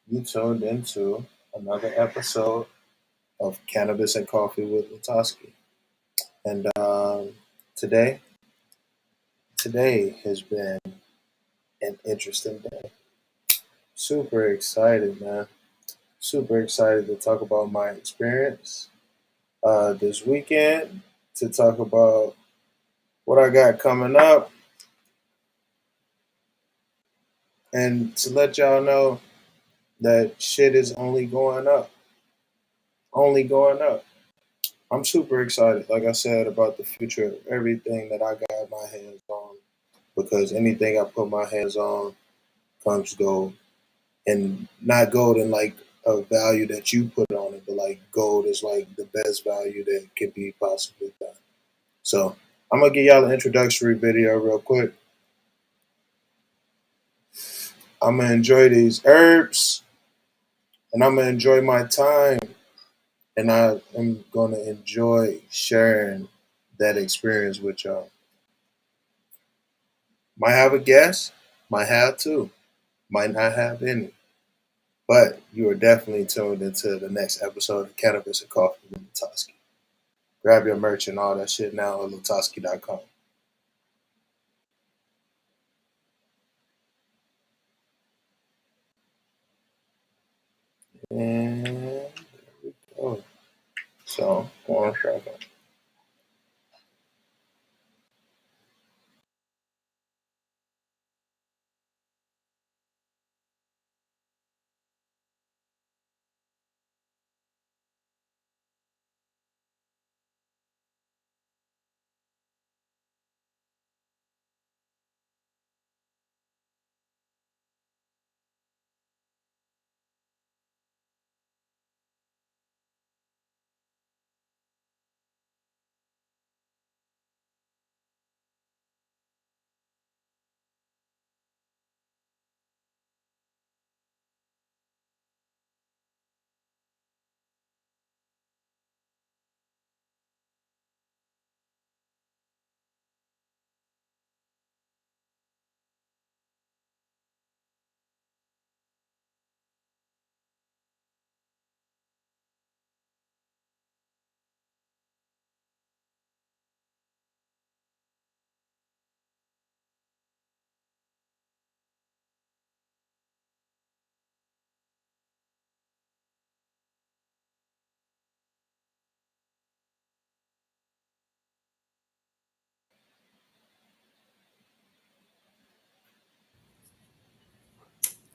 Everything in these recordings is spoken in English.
You tuned into another episode of Cannabis and Coffee with LaTosque. And today, today has been an interesting day. Super excited, man. Super excited to talk about my experience this weekend, to talk about what I got coming up, and to let y'all know that shit is only going up. Only going up. I'm super excited, like I said, about the future of everything that I got my hands on because anything I put my hands on comes gold. And not gold in like a value that you put on it, but like gold is like the best value that could be possibly done. So I'm gonna give y'all an introductory video real quick. I'm gonna enjoy these herbs and I'm gonna enjoy my time and I am gonna enjoy sharing that experience with y'all. Might have a guest, might have two, might not have any. But you are definitely tuned into the next episode of Cannabis and Coffee with LaTosque. Grab your merch and all that shit now at LaTosque.com. And there we go. So, one second.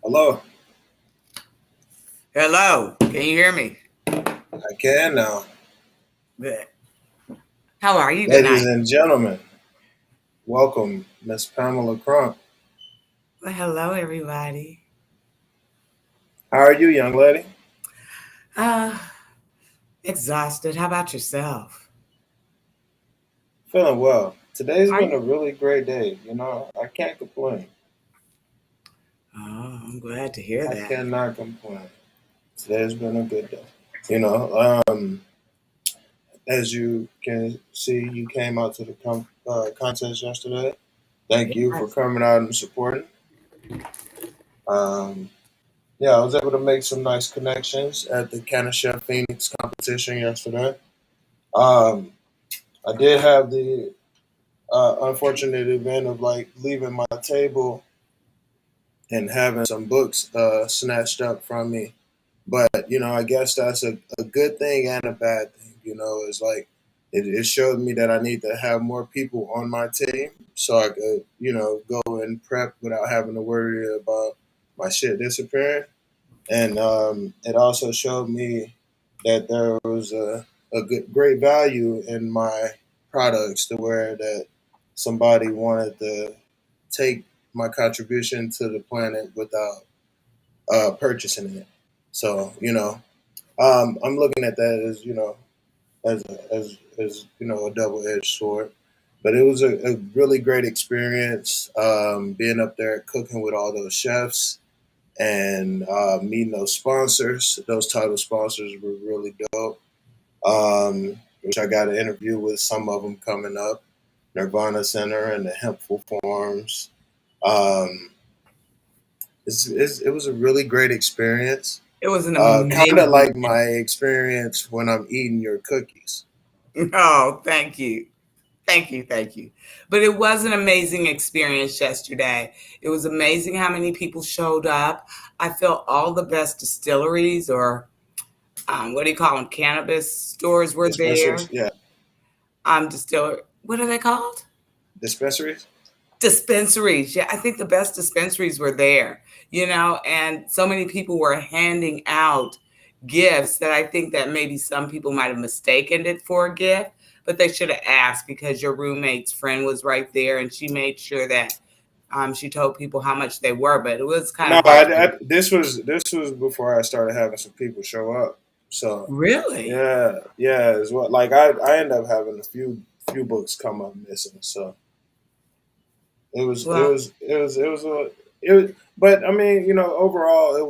Hello. Hello, can you hear me? I can now. Good. How are you Ladies tonight? and gentlemen, welcome, Miss Pamela Crump. Well, hello, everybody. How are you, young lady? Uh, Exhausted. How about yourself? Feeling well. Today's Are been you? a really great day. I can't complain. Oh, I'm glad to hear I that. cannot complain. Today's been a good day. You know, um, as you can see, you came out to the contest yesterday. Thank you for Yes. coming out and supporting. Um, yeah, I was able to make some nice connections at the Canna Chef Phoenix competition yesterday. Um, I did have the unfortunate event of like leaving my table and having some books snatched up from me. But I guess that's a good thing and a bad thing. It's like it showed me that I need to have more people on my team so I could go and prep without having to worry about my shit disappearing. And it also showed me that there was a great value in my products to where that somebody wanted to take my contribution to the planet without purchasing it. So I'm looking at that as as a double edged sword. But it was a really great experience being up there cooking with all those chefs and meeting those sponsors. Those title sponsors were really dope. Which I got an interview with some of them coming up. Nirvana Center and the Hempful Farms. Um, it was a really great experience. It was an Kind of amazing. like my experience when I'm eating your cookies. Oh, thank you. Thank you. Thank you. But it was an amazing experience yesterday. It was amazing how many people showed up. I felt all the best distilleries or what do you call them? Cannabis stores were Dispensaries, there. yeah, What are they called? dispensaries. Dispensaries. Yeah, I think the best dispensaries were there, and so many people were handing out gifts that I think that maybe some people might have mistaken it for a gift, but they should have asked because your roommate's friend was right there and she made sure that she told people how much they were, but it was kind No, of hard to this was before I started having some people show up. So really. yeah, as well. Like I ended up having a few books come up missing. So it was it Well, was it was it was a it was, but I mean, overall it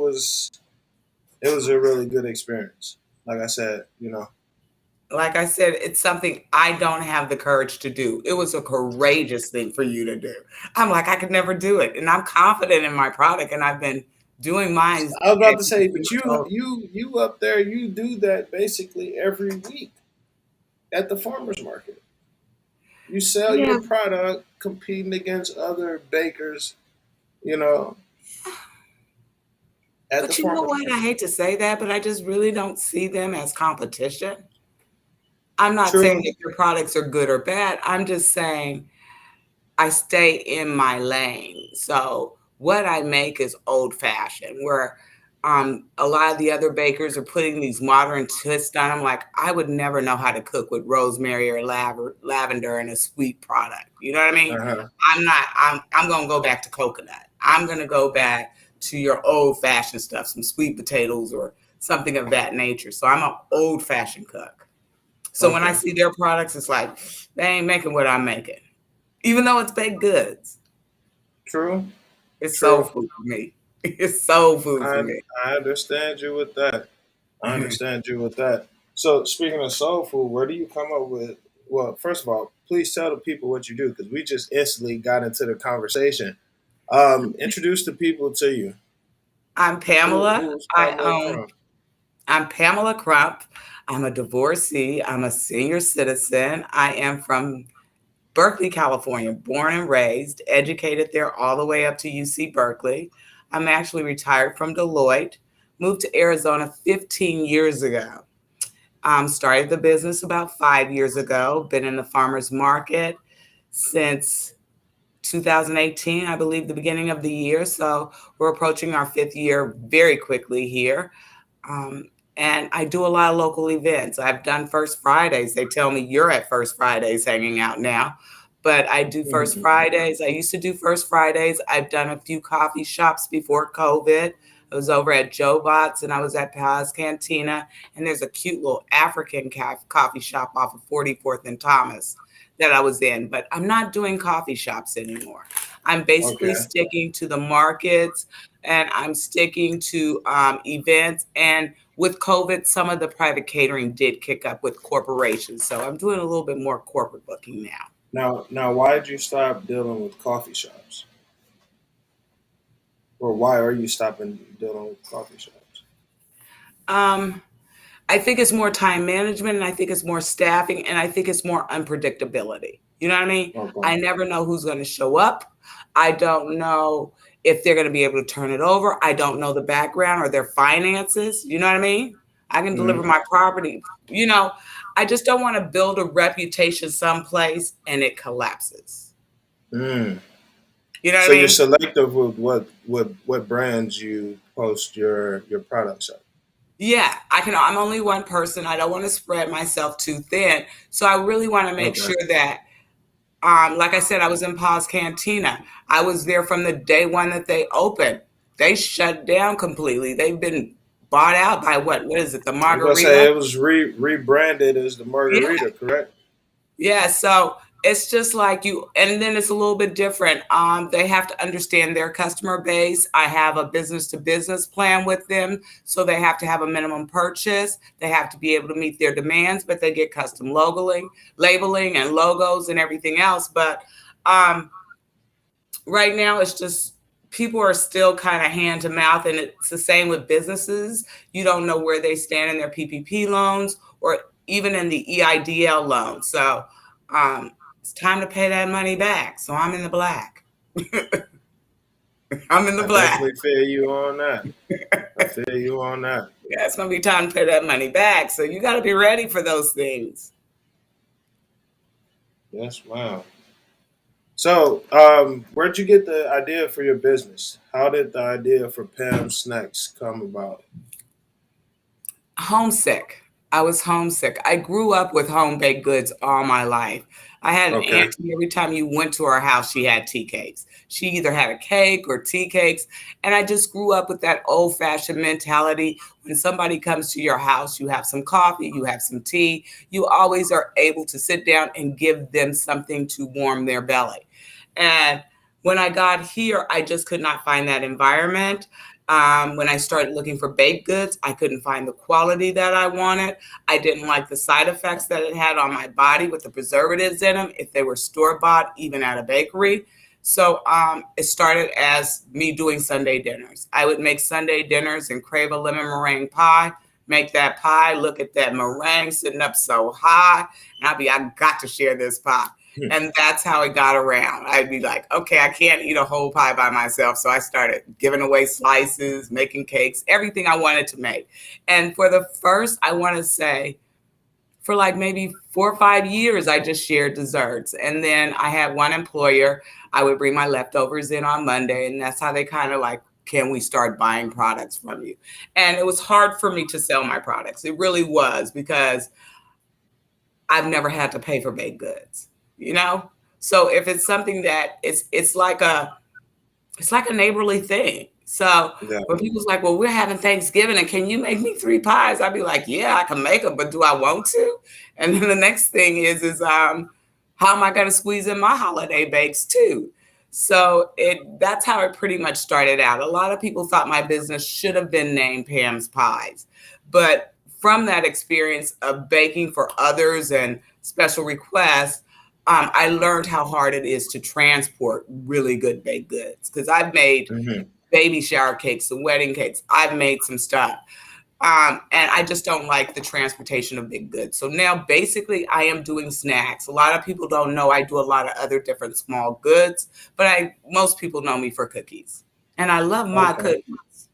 was a really good experience. Like I said, like I said, it's something I don't have the courage to do. It was a courageous thing for you to do. I'm like, I could never do it. And I'm confident in my product and I've been doing mine I was about at to say, but consumer total. you up there, you do that basically every week at the farmers market. You sell Yeah, your product competing against other bakers, you know, at the but you know farmers what? I market. hate to say that, but I just really don't see them as competition. I'm not saying True. that your products are good or bad. I'm just saying I stay in my lane. So what I make is old fashioned, where a lot of the other bakers are putting these modern twists on them. Like I would never know how to cook with rosemary or lavender in a sweet product. You know what I mean? Uh-huh. I'm not. I'm gonna go back to coconut. I'm gonna go back to your old fashioned stuff, some sweet potatoes or something of that nature. So I'm an old fashioned cook. So when I Okay. see their products, it's like they ain't making what I'm making even though it's baked goods. True. It's soul True. food for me. It's soul food for I me. I understand you with that. I understand you with that. So speaking of soul food, where do you come up with? Well, first of all, please tell the people what you do because we just instantly got into the conversation. Introduce the people to you. I'm Pamela. Who's Pamela Crump? I'm Pamela Crump. I'm a divorcee. I'm a senior citizen. I am from Berkeley, California, born and raised, educated there all the way up to UC Berkeley. I'm actually retired from Deloitte, moved to Arizona 15 years ago. Started the business about 5 years ago, been in the farmer's market since 2018, I believe, the beginning of the year. So we're approaching our fifth year very quickly here. Um, and I do a lot of local events. I've done First Fridays. They tell me you're at First Fridays hanging out now. But I do First Fridays. I used to do First Fridays. I've done a few coffee shops before COVID. I was over at Joe Bott's and I was at Pa's Cantina. And there's a cute little African coffee shop off of 44th and Thomas that I was in. But I'm not doing coffee shops anymore. I'm basically Okay. sticking to the markets and I'm sticking to events. And with COVID, some of the private catering did kick up with corporations. So I'm doing a little bit more corporate booking now. Now, why did you stop dealing with coffee shops, or why are you stopping dealing with coffee shops? Um, I think it's more time management and I think it's more staffing and I think it's more unpredictability. You know what I mean? Okay. I never know who's going to show up. I don't know if they're going to be able to turn it over. I don't know the background or their finances. You know what I mean? I can deliver Hmm. my property. You know, I just don't want to build a reputation someplace and it collapses. Mm. You know what So I you're mean? selective with what brands you post your products at. Yeah, I'm only one person. I don't want to spread myself too thin. So I really want to make Okay. sure that like I said, I was in Pa's Cantina. I was there from the day one that they opened. They shut down completely. They've been bought out by what? What is it? The I was gonna say Margarita? it was rebranded as the Yeah, Margarita, correct? yeah. So it's just like you, and then it's a little bit different. They have to understand their customer base. I have a business to business plan with them, so they have to have a minimum purchase. They have to be able to meet their demands, but they get custom labeling, and logos and everything else. But um, right now it's just people are still kind of hand to mouth, and it's the same with businesses. You don't know where they stand in their PPP loans or even in the EIDL loan. So it's time to pay that money back. So I'm in the black. I'm in the I black. definitely feel you on that. I feel you on that. Yeah, it's going to be time to pay that money back. So you got to be ready for those things. Yes, ma'am. So, where'd you get the idea for your business? How did the idea for Pam Snacks come about? Homesick. I was homesick. I grew up with home baked goods all my life. I had an Okay. auntie, every time you went to her house, she had tea cakes. She either had a cake or tea cakes. And I just grew up with that old fashioned mentality. When somebody comes to your house, you have some coffee, you have some tea. You always are able to sit down and give them something to warm their belly. And when I got here, I just could not find that environment. When I started looking for baked goods, I couldn't find the quality that I wanted. I didn't like the side effects that it had on my body with the preservatives in them, if they were store bought, even at a bakery. So it started as me doing Sunday dinners. I would make Sunday dinners and crave a lemon meringue pie. Make that pie, look at that meringue sitting up so high, and I got to share this pie. Hmm. And that's how it got around. I'd be like, okay, I can't eat a whole pie by myself. So I started giving away slices, making cakes, everything I wanted to make. And for the first, I want to say, for like maybe 4 or 5 years, I just shared desserts. And then I had one employer, I would bring my leftovers in on Monday. And that's how they kind of like, can we start buying products from you? And it was hard for me to sell my products. It really was, because I've never had to pay for baked goods, you know? So if it's something that it's like a neighborly thing. So Yeah. when people's like, well, we're having Thanksgiving and can you make me 3 pies? I'd be like, yeah, I can make them, but do I want to? And then the next thing is how am I going to squeeze in my holiday bakes too? So that's how it pretty much started out. A lot of people thought my business should have been named Pam's Pies, but from that experience of baking for others and special requests, I learned how hard it is to transport really good baked goods, because I've made Hmm. baby shower cakes and wedding cakes. I've made some stuff. And I just don't like the transportation of big goods. So now basically I am doing snacks. A lot of people don't know I do a lot of other different small goods, but most people know me for cookies. And I love my Okay. cookies.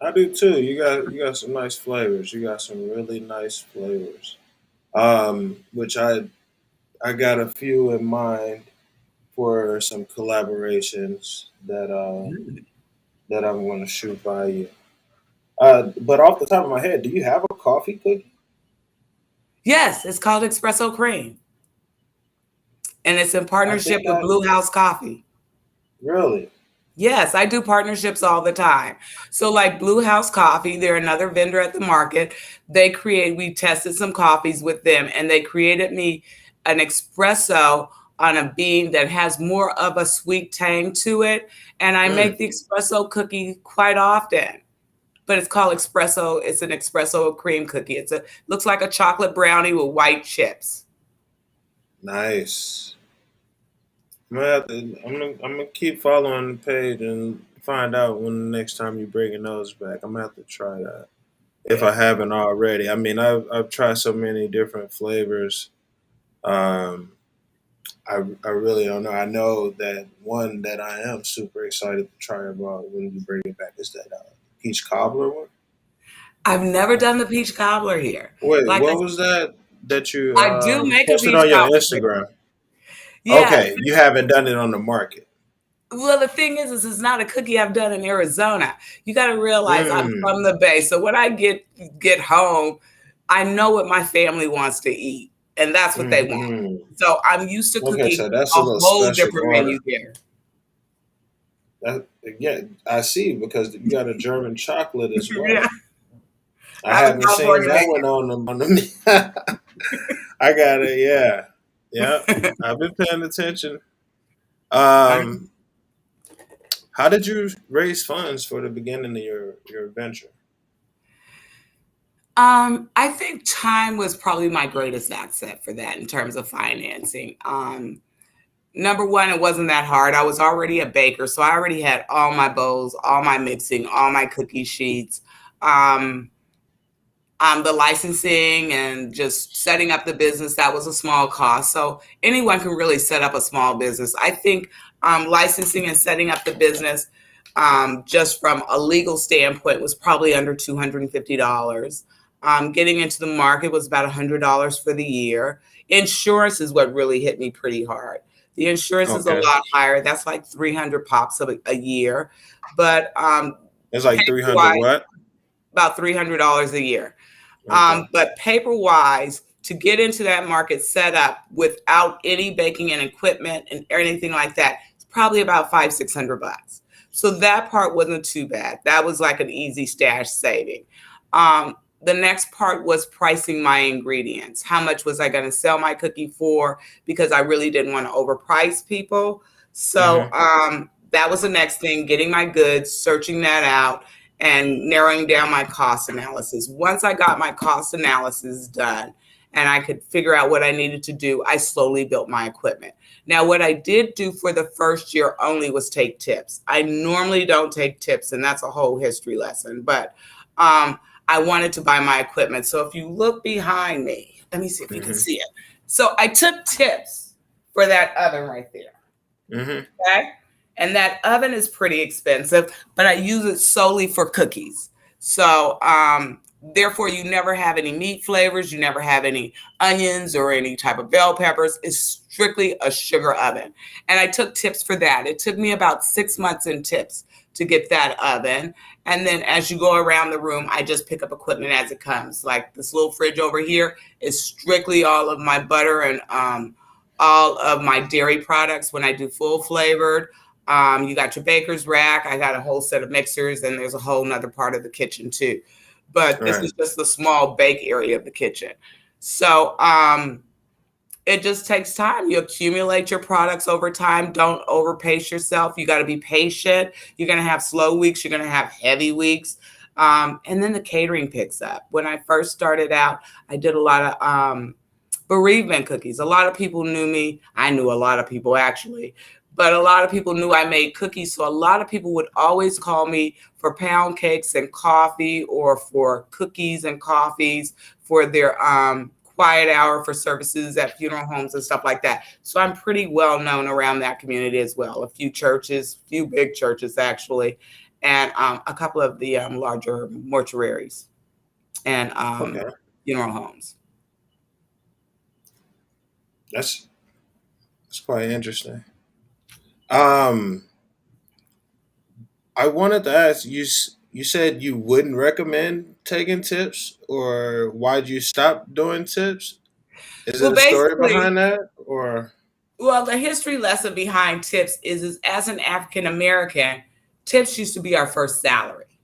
I do too. You got some nice flavors. You got some really nice flavors. Which I got a few in mind for some collaborations that I'm going to shoot by you. But off the top of my head, do you have a coffee cookie? Yes, it's called espresso cream. And it's in I partnership think with I Blue House Coffee. really. Yes, I do partnerships all the time. So, like Blue House Coffee, they're another vendor at the market. We tested some coffees with them, and they created me an espresso on a bean that has more of a sweet tang to it. And I Mm, make the espresso cookie quite often, but it's called espresso. It's an espresso cream cookie. Looks like a chocolate brownie with white chips. nice. I'm gonna keep following the page and find out when the next time you bringing those back. I'm gonna have to try that if Yeah. I haven't already. I mean, I've tried so many different flavors. Um, I really don't know. I know that one that I am super excited to try about when you bring it back is that peach cobbler one. I've never done the peach cobbler here. Wait, Like what was that you I do make a posted peach on your cobbler here. Instagram? Yes. Okay, you haven't done it on the market. Well, the thing is it's not a cookie I've done in Arizona. You got to realize I'm Mm, from the Bay, so when I get home, I know what my family wants to eat, and that's what they want. hmm. So I'm used to Okay, cooking so that's a a little whole special different order. menu here. That again, I see because you got a German chocolate as well. Yeah, I I'm a haven't seen California that one on the. I got it. Yeah, yeah. baby. I've been paying attention. Um, how did you raise funds for the beginning of your venture? I think time was probably my greatest asset for that in terms of financing. Number one, it wasn't that hard. I was already a baker, so I already had all my bowls, all my mixing, all my cookie sheets. Um, the licensing and just setting up the business, that was a small cost. So anyone can really set up a small business. I think licensing and setting up the business, just from a legal standpoint, was probably under $250. Getting into the market was about $100 for the year. Insurance is what really hit me pretty hard. The insurance is a Okay. lot higher. That's like 300 pops a year. But It's like 300 what? about $300 a year. Okay. But paper wise, to get into that market set up without any baking and equipment and anything like that, it's probably about $500-600. So that part wasn't too bad. That was like an easy stash saving. The next part was pricing my ingredients. How much was I going to sell my cookie for? Because I really didn't want to overprice people. So that was the next thing, getting my goods, searching that out, and narrowing down my cost analysis. Once I got my cost analysis done and I could figure out what I needed to do, I slowly built my equipment. Now, what I did do for the first year only was take tips. I normally don't take tips, and that's a whole history lesson, but I wanted to buy my equipment. So if you look behind me, let me see if you can see it. So I took tips for that oven right there. Okay. And that oven is pretty expensive, but I use it solely for cookies. So therefore, you never have any meat flavors. You never have any onions or any type of bell peppers. It's strictly a sugar oven. And I took tips for that. It took me about 6 months in tips to get that oven. And then as you go around the room, I just pick up equipment as it comes. Like this little fridge over here is strictly all of my butter and all of my dairy products when I do full flavored. You got your baker's rack. I got a whole set of mixers, and there's a whole nother part of the kitchen too. But this is just the small bake area of the kitchen. So it just takes time. You accumulate your products over time. Don't overpace yourself. You got to be patient. You're going to have slow weeks. You're going to have heavy weeks. And then the catering picks up. When I first started out, I did a lot of bereavement cookies. A lot of people knew me. I knew a lot of people actually. But a lot of people knew I made cookies. So a lot of people would always call me for pound cakes and coffee, or for cookies and coffees for their quiet hour for services at funeral homes and stuff like that. So I'm pretty well known around that community as well. A few churches, few big churches actually, and a couple of the larger mortuaries and funeral homes. That's quite interesting. I wanted to ask you. You said you wouldn't recommend taking tips, or why'd you stop doing tips? Is it Well, a story basically, behind that, or well, the history lesson behind tips is as an African American, tips used to be our first salary.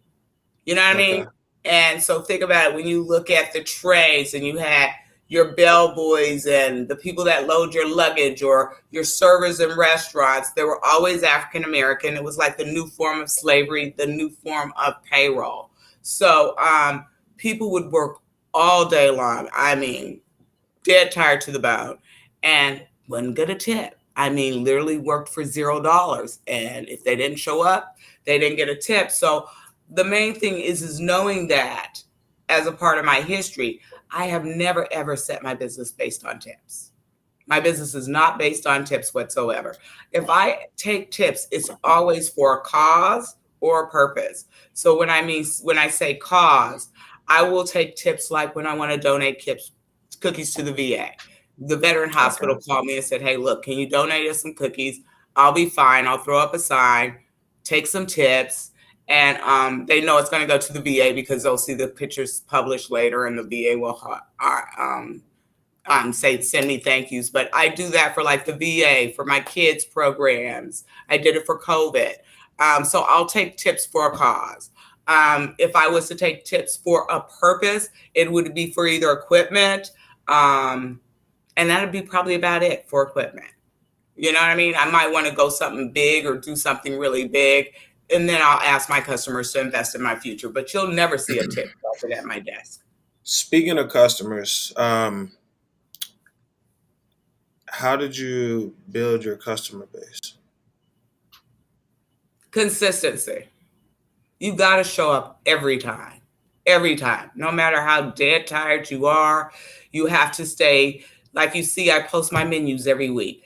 You know what I okay, mean? And so think about it when you look at the trays and you had your bellboys and the people that load your luggage or your servers in restaurants, they were always African American. It was like the new form of slavery, the new form of payroll. So people would work all day long. I mean, dead tired to the bone, and wouldn't get a tip. I mean, literally worked for $0. And if they didn't show up, they didn't get a tip. So the main thing is knowing that as a part of my history, I have never ever set my business based on tips. My business is not based on tips whatsoever. If I take tips, it's always for a cause or a purpose. So when I say cause, I will take tips like when I want to donate cookies to the VA. The veteran hospital okay, called me and said, "Hey, look, can you donate us some cookies? I'll be fine. I'll throw up a sign, take some tips." And they know it's going to go to the VA because they'll see the pictures published later, and the VA will say send me thank yous. But I do that for like the VA, for my kids programs. I did it for COVID. So I'll take tips for a cause. If I was to take tips for a purpose, it would be for either equipment, and that would be probably about it for equipment. You know what I mean? I might want to go something big or do something really big, and then I'll ask my customers to invest in my future. But you'll never see a tip at my desk. Speaking of customers, how did you build your customer base? Consistency. You got to show up every time. Every time. No matter how dead tired you are, you have to stay. Like you see, I post my menus every week.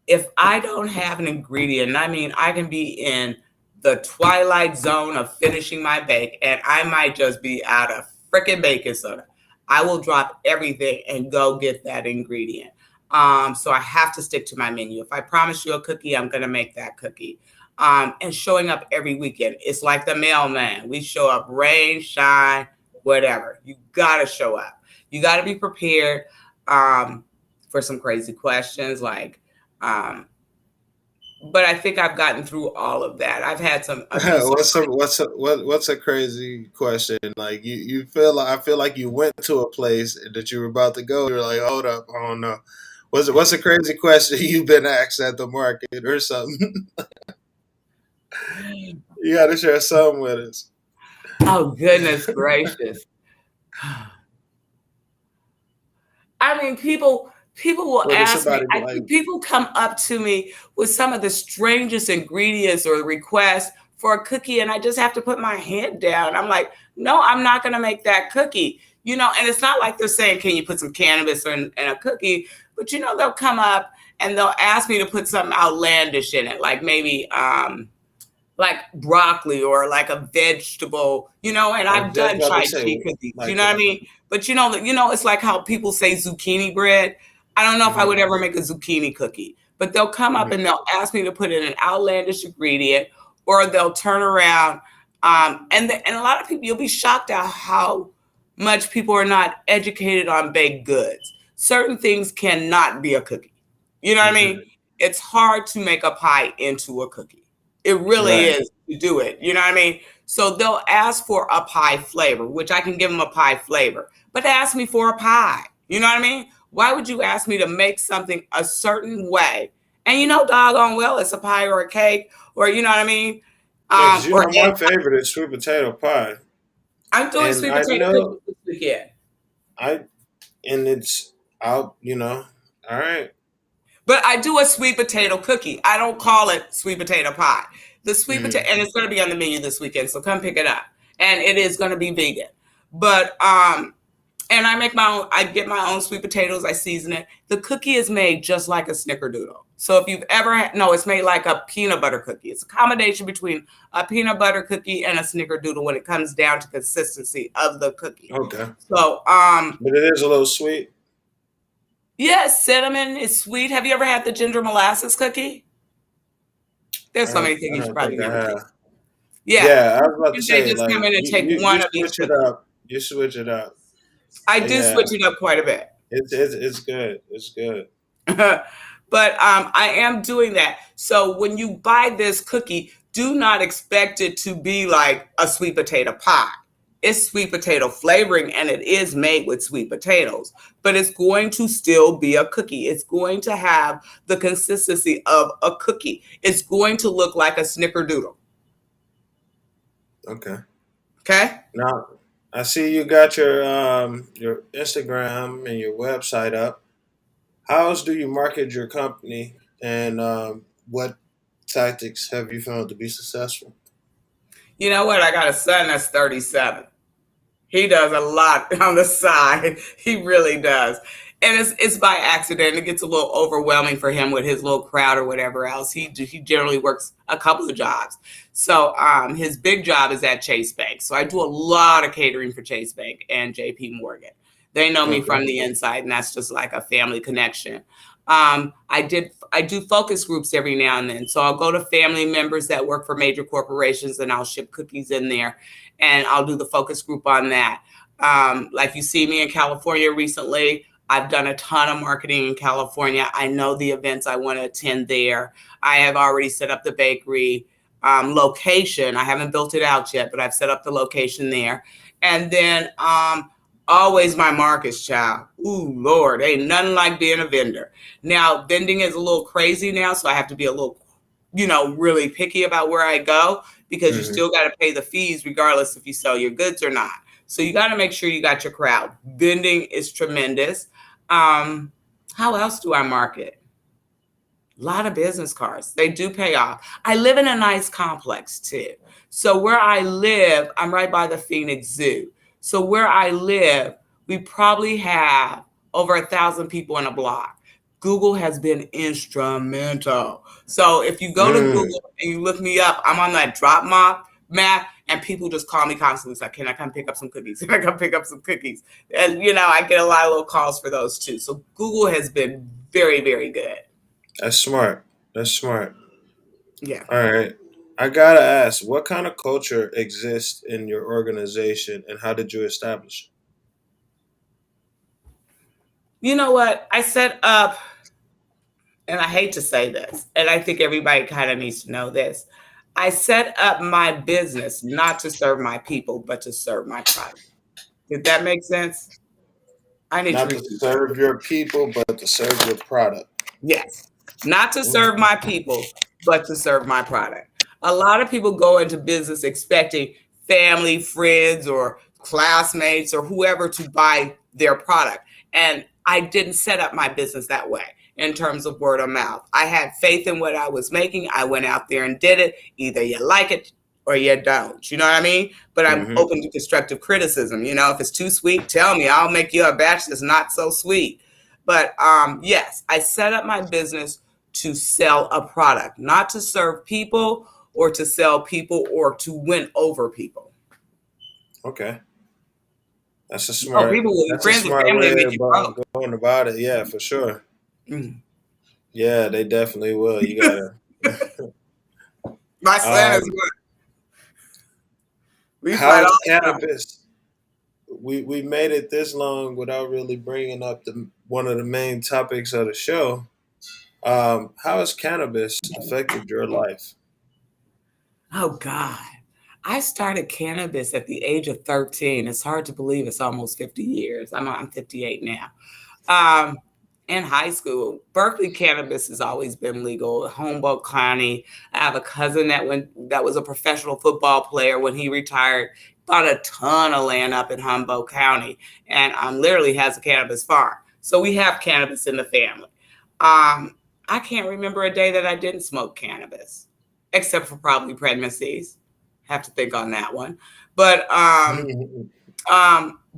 If I don't have an ingredient, I mean, I can be in the twilight zone of finishing my bake and I might just be out of freaking baking soda. I will drop everything and go get that ingredient. So I have to stick to my menu. If I promise you a cookie, I'm going to make that cookie. And showing up every weekend. It's like the mailman. We show up rain, shine, whatever. You got to show up. You got to be prepared for some crazy questions like, but I think I've gotten through all of that. I've had some abusive. What's a crazy question? Like you feel like I feel like you went to a place that you were about to go. You're like, hold up, I don't know. What's a crazy question you've been asked at the market or something? You got to share some with us. Oh goodness gracious! I mean, people will Or did ask me. somebody be I like, think people come up to me with some of the strangest ingredients or requests for a cookie, and I just have to put my head down. I'm like, no, I'm not going to make that cookie. And it's not like they're saying, can you put some cannabis in a cookie? But they'll come up and they'll ask me to put something outlandish in it, like maybe like broccoli or like a vegetable, and I was I've just done about to chai say, tea cookies, you like, know what I mean? But it's like how people say zucchini bread. I don't know if I mhm, would ever make a zucchini cookie, but they'll come up mhm. and they'll ask me to put in an outlandish ingredient, or they'll turn around. And a lot of people, you'll be shocked at how much people are not educated on baked goods. Certain things cannot be a cookie. You know what I mean? Mhm. It's hard to make a pie into a cookie. It really Right. is to do it. You know what I mean? So they'll ask for a pie flavor, which I can give them a pie flavor, but they ask me for a pie. You know what I mean? Why would you ask me to make something a certain way? And doggone well, it's a pie or a cake, or you know what I mean? Yeah, because Or my egg. favorite is sweet potato pie, I'm doing and sweet I potato know cookies this weekend. I and it's out. All right. But I do a sweet potato cookie. I don't call it sweet potato pie. The sweet potato, Mhm. and it's going to be on the menu this weekend, so come pick it up. And it is going to be vegan. But and I make my own. I get my own sweet potatoes. I season it. The cookie is made just like a snickerdoodle. So if you've ever no, it's made like a peanut butter cookie. It's a combination between a peanut butter cookie and a snickerdoodle when it comes down to consistency of the cookie. Okay, So but it is a little sweet. yes, cinnamon is sweet. Have you ever had the ginger molasses cookie? There's so many I things you don't probably think I never tasted. have. Yeah. Yeah, I was about to They say just come like in and take you one of each switch it cookie. up. You switch it up. I do Yeah, switch it up quite a bit. it's good. It's good. But I am doing that. So when you buy this cookie, do not expect it to be like a sweet potato pie. It's sweet potato flavoring and it is made with sweet potatoes, but it's going to still be a cookie. It's going to have the consistency of a cookie. It's going to look like a snickerdoodle. Okay. Okay. Now I see you got your Instagram and your website up. How else do you market your company, and what tactics have you found to be successful? You know what? I got a son that's 37. He does a lot on the side. He really does. And it's by accident. It gets a little overwhelming for him with his little crowd or whatever else. He generally works a couple of jobs. So his big job is at Chase Bank. So I do a lot of catering for Chase Bank and JP Morgan. They know me Okay. from the inside, and that's just like a family connection. I do focus groups every now and then. So I'll go to family members that work for major corporations and I'll ship cookies in there and I'll do the focus group on that. Like you see me in California recently. I've done a ton of marketing in California. I know the events I want to attend there. I have already set up the bakery location. I haven't built it out yet, but I've set up the location there. And then always my markets, child. Ooh, Lord, ain't nothing like being a vendor. Now, vending is a little crazy now, so I have to be a little, really picky about where I go because you Hmm. still got to pay the fees regardless if you sell your goods or not. So you got to make sure you got your crowd. Vending is tremendous. Um, how else do I market? A lot of business cards. They do pay off. I live in a nice complex too. So where I live, I'm right by the Phoenix Zoo. So where I live, we probably have over 1,000 people in a block. Google has been instrumental. So if you go to Mm, Google and you look me up, I'm on that drop map, and people just call me constantly. It's like, can I come pick up some cookies? Can I come pick up some cookies? And I get a lot of little calls for those too. So Google has been very, very good. that's smart. That's smart. Yeah. All right. I gotta ask, what kind of culture exists in your organization, and how did you establish You know what? I set up, and I hate to say this, and I think everybody kind of needs to know this. I set up my business not to serve my people, but to serve my product. Did that make sense? I it? need to Not to repeat that. serve your people, but to serve your product. Yes. Not to Mm, serve my people, but to serve my product. A lot of people go into business expecting family, friends, or classmates or whoever to buy their product. And I didn't set up my business that way in terms of word of mouth. I had faith in what I was making. I went out there and did it. Either you like it or you don't. You know what I mean? But I'm mm-hmm. open to constructive criticism. If it's too sweet, tell me. I'll make you a batch that's not so sweet. But yes, I set up my business to sell a product, not to serve people or to sell people or to win over people. Okay. People will be That's a friends with smart family and way make you about broke. going about it. Yeah, for sure. Mm. Yeah, they definitely will. You gotta. My son is um, good. We how fight all is the time. cannabis? We made it this long without really bringing up the one of the main topics of the show. How has cannabis affected your life? Oh God. I started cannabis at the age of 13. It's hard to believe it's almost 50 years. I'm 58 now. Um, in high school, Berkeley cannabis has always been legal. Humboldt County. I have a cousin that was a professional football player. When he retired, bought a ton of land up in Humboldt County, and literally has a cannabis farm. So we have cannabis in the family. I can't remember a day that I didn't smoke cannabis, except for probably pregnancies. Have to think on that one, but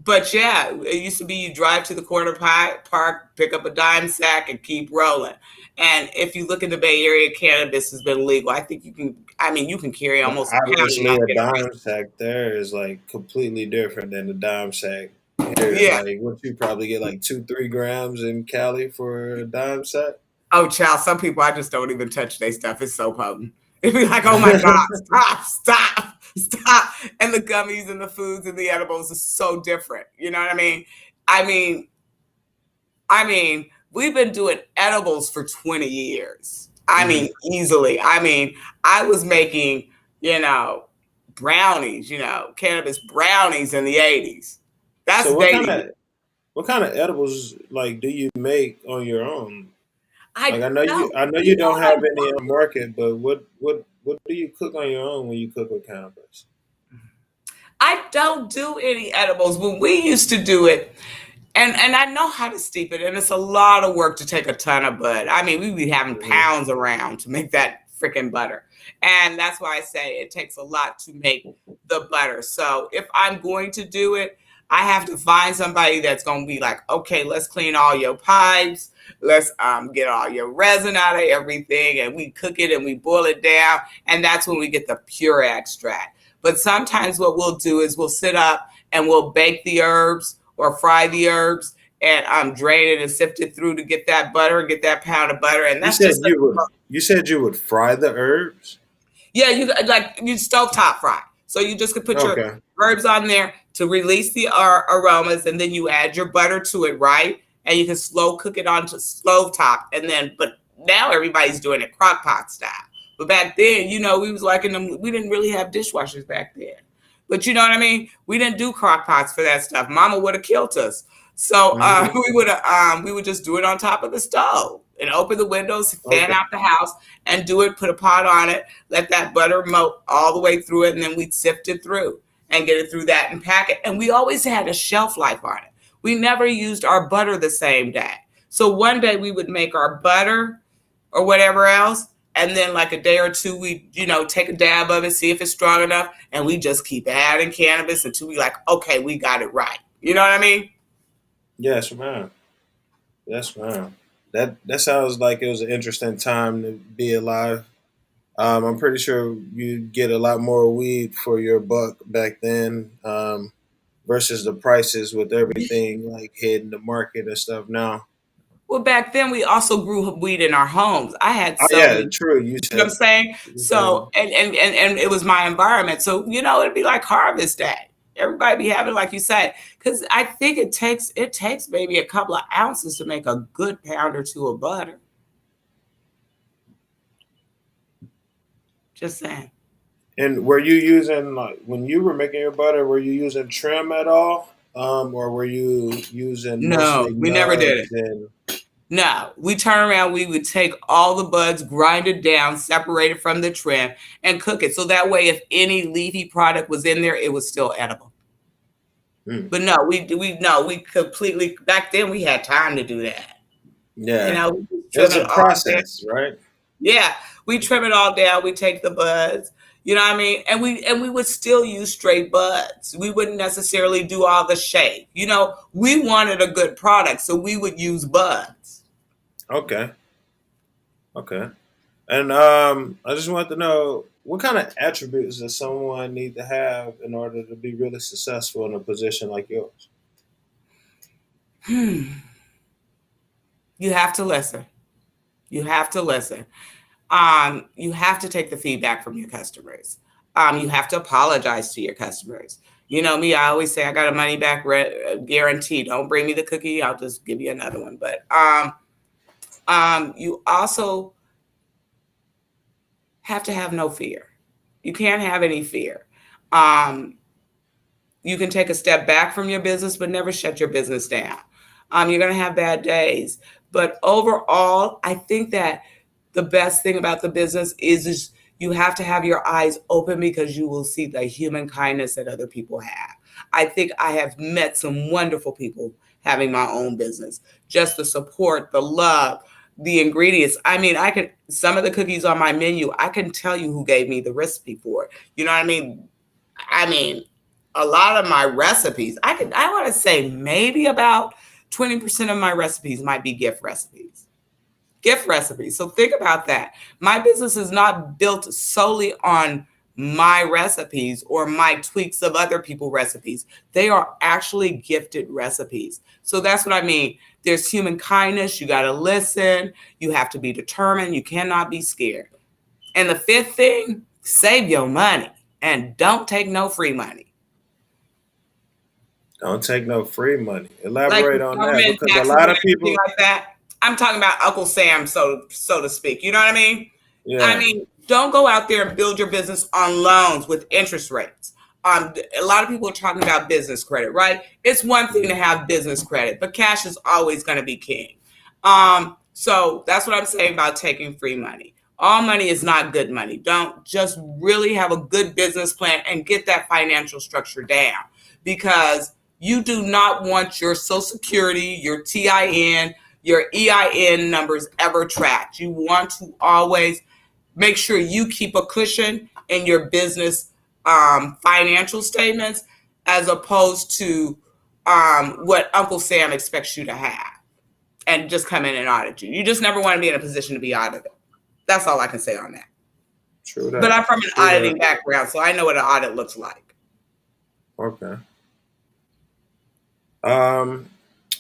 but yeah, it used to be you drive to the corner park, pick up a dime sack, and keep rolling. And if you look in the Bay Area, cannabis has been legal. I think you can. I mean, you can carry almost a pound and Obviously, not a get dime arrested. sack there is like completely different than the dime sack here. Yeah. Like, what you probably get like 2-3 grams in Cali for a dime sack. Oh, child. Some people I just don't even touch their stuff. It's so potent. It'd be like, oh my God, stop. And the gummies and the foods and the edibles is so different. You know what I mean? I mean, we've been doing edibles for 20 years. I Mhm. mean, easily. I was making, you know, brownies, cannabis brownies in the 80s. That's So dating you. what kind of edibles like do you make on your own? Like I don't, I know you you know, don't have any on market, but what do you cook on your own when you cook with cannabis? I don't do any edibles. When we used to do it, and I know how to steep it, and it's a lot of work to take a ton of bud. I mean, we be having Hmm. pounds around to make that freaking butter, and that's why I say it takes a lot to make the butter. So if I'm going to do it, I have to find somebody that's going to be like, okay, let's clean all your pipes, let's get all your resin out of everything, and we cook it and we boil it down, and that's when we get the pure extract. But sometimes what we'll do is we'll sit up and we'll bake the herbs or fry the herbs and drain it and sift it through to get that butter, get that pound of butter. And You that's said just you said you would fry the herbs. yeah, you stovetop fry. So you just could put your Okay. herbs on there to release the aromas, and then you add your butter to it, right? And you can slow cook it onto stovetop, and then but now everybody's doing it crock pot style. But back then, we was like in them. We didn't really have dishwashers back then. But you know what I mean? We didn't do crock pots for that stuff. Mama would have killed us. So Hmm. we would just do it on top of the stove and open the windows, fan Okay. out the house, and do it. Put a pot on it, let that butter melt all the way through it, and then we'd sift it through and get it through that and pack it. And we always had a shelf life on it. We never used our butter the same day. So one day we would make our butter, or whatever else. And then like a day or two, we, take a dab of it, see if it's strong enough. And we just keep adding cannabis until we like, okay, we got it right. You know what I mean? Yes, ma'am. Yes, ma'am. That sounds like it was an interesting time to be alive. I'm pretty sure you get a lot more weed for your buck back then, versus the prices with everything like hitting the market and stuff now. Well, back then we also grew weed in our homes. I had Oh so yeah, many, true. You you know what I'm said. saying? You So, said and it was my environment. So, it'd be like harvest day. Everybody be having, like you said, because I think it takes maybe a couple of ounces to make a good pound or two of butter. Just saying. and were you using like when you were making your butter? Were you using trim at all, or were you using No, mostly we never did nubs it. and? No, we turn around, we would take all the buds, grind it down, separate it from the trim, and cook it. So that way, if any leafy product was in there, it was still edible. Mm, But no, we completely, back then we had time to do that. yeah, We just trim it's it a all down. process, right? Yeah, we trim it all down. We take the buds. You know what I mean? And we would still use straight buds. We wouldn't necessarily do all the shake. We wanted a good product, so we would use buds. Okay, okay. And I just want to know what kind of attributes does someone need to have in order to be really successful in a position like yours? You have to listen. You have to listen. You have to take the feedback from your customers. You have to apologize to your customers. You know me, I always say I got a money back guarantee. Don't bring me the cookie, I'll just give you another one. But you also have to have no fear. You can't have any fear. Um, you can take a step back from your business, but never shut your business down. You're going to have bad days. But overall, I think that the best thing about the business is you have to have your eyes open because you will see the human kindness that other people have. I think I have met some wonderful people having my own business. Just the support, the love, the ingredients. I mean, some of the cookies on my menu, I can tell you who gave me the recipe for it. You know what I mean? I mean, a lot of my recipes, I want to say maybe about 20% of my recipes might be gift recipes. Gift recipes. So think about that. My business is not built solely on my recipes or my tweaks of other people's recipes. They are actually gifted recipes. So that's what I mean. There's human kindness. You got to listen. You have to be determined. You cannot be scared. And the fifth thing, save your money and don't take no free money. Don't take no free money. Like Elaborate the on that government because a taxes lot and of everything people, like that. I'm talking about Uncle Sam, so to speak. You know what I mean? I yeah, mean, don't go out there and build your business on loans with interest rates. A lot of people are talking about business credit, right? It's one thing to mhm, have business credit, but cash is always going to be king. So that's what I'm saying about taking free money. All money is not good money. Don't just really have a good business plan and get that financial structure down because you do not want your social security, your TIN, your EIN numbers ever tracked. You want to always make sure you keep a cushion in your business financial statements as opposed to what Uncle Sam expects you to have and just come in and audit you. You just never want to be in a position to be audited. That's all I can say on that. true But that. I'm from an True auditing that. background, so I know what an audit looks like. Okay.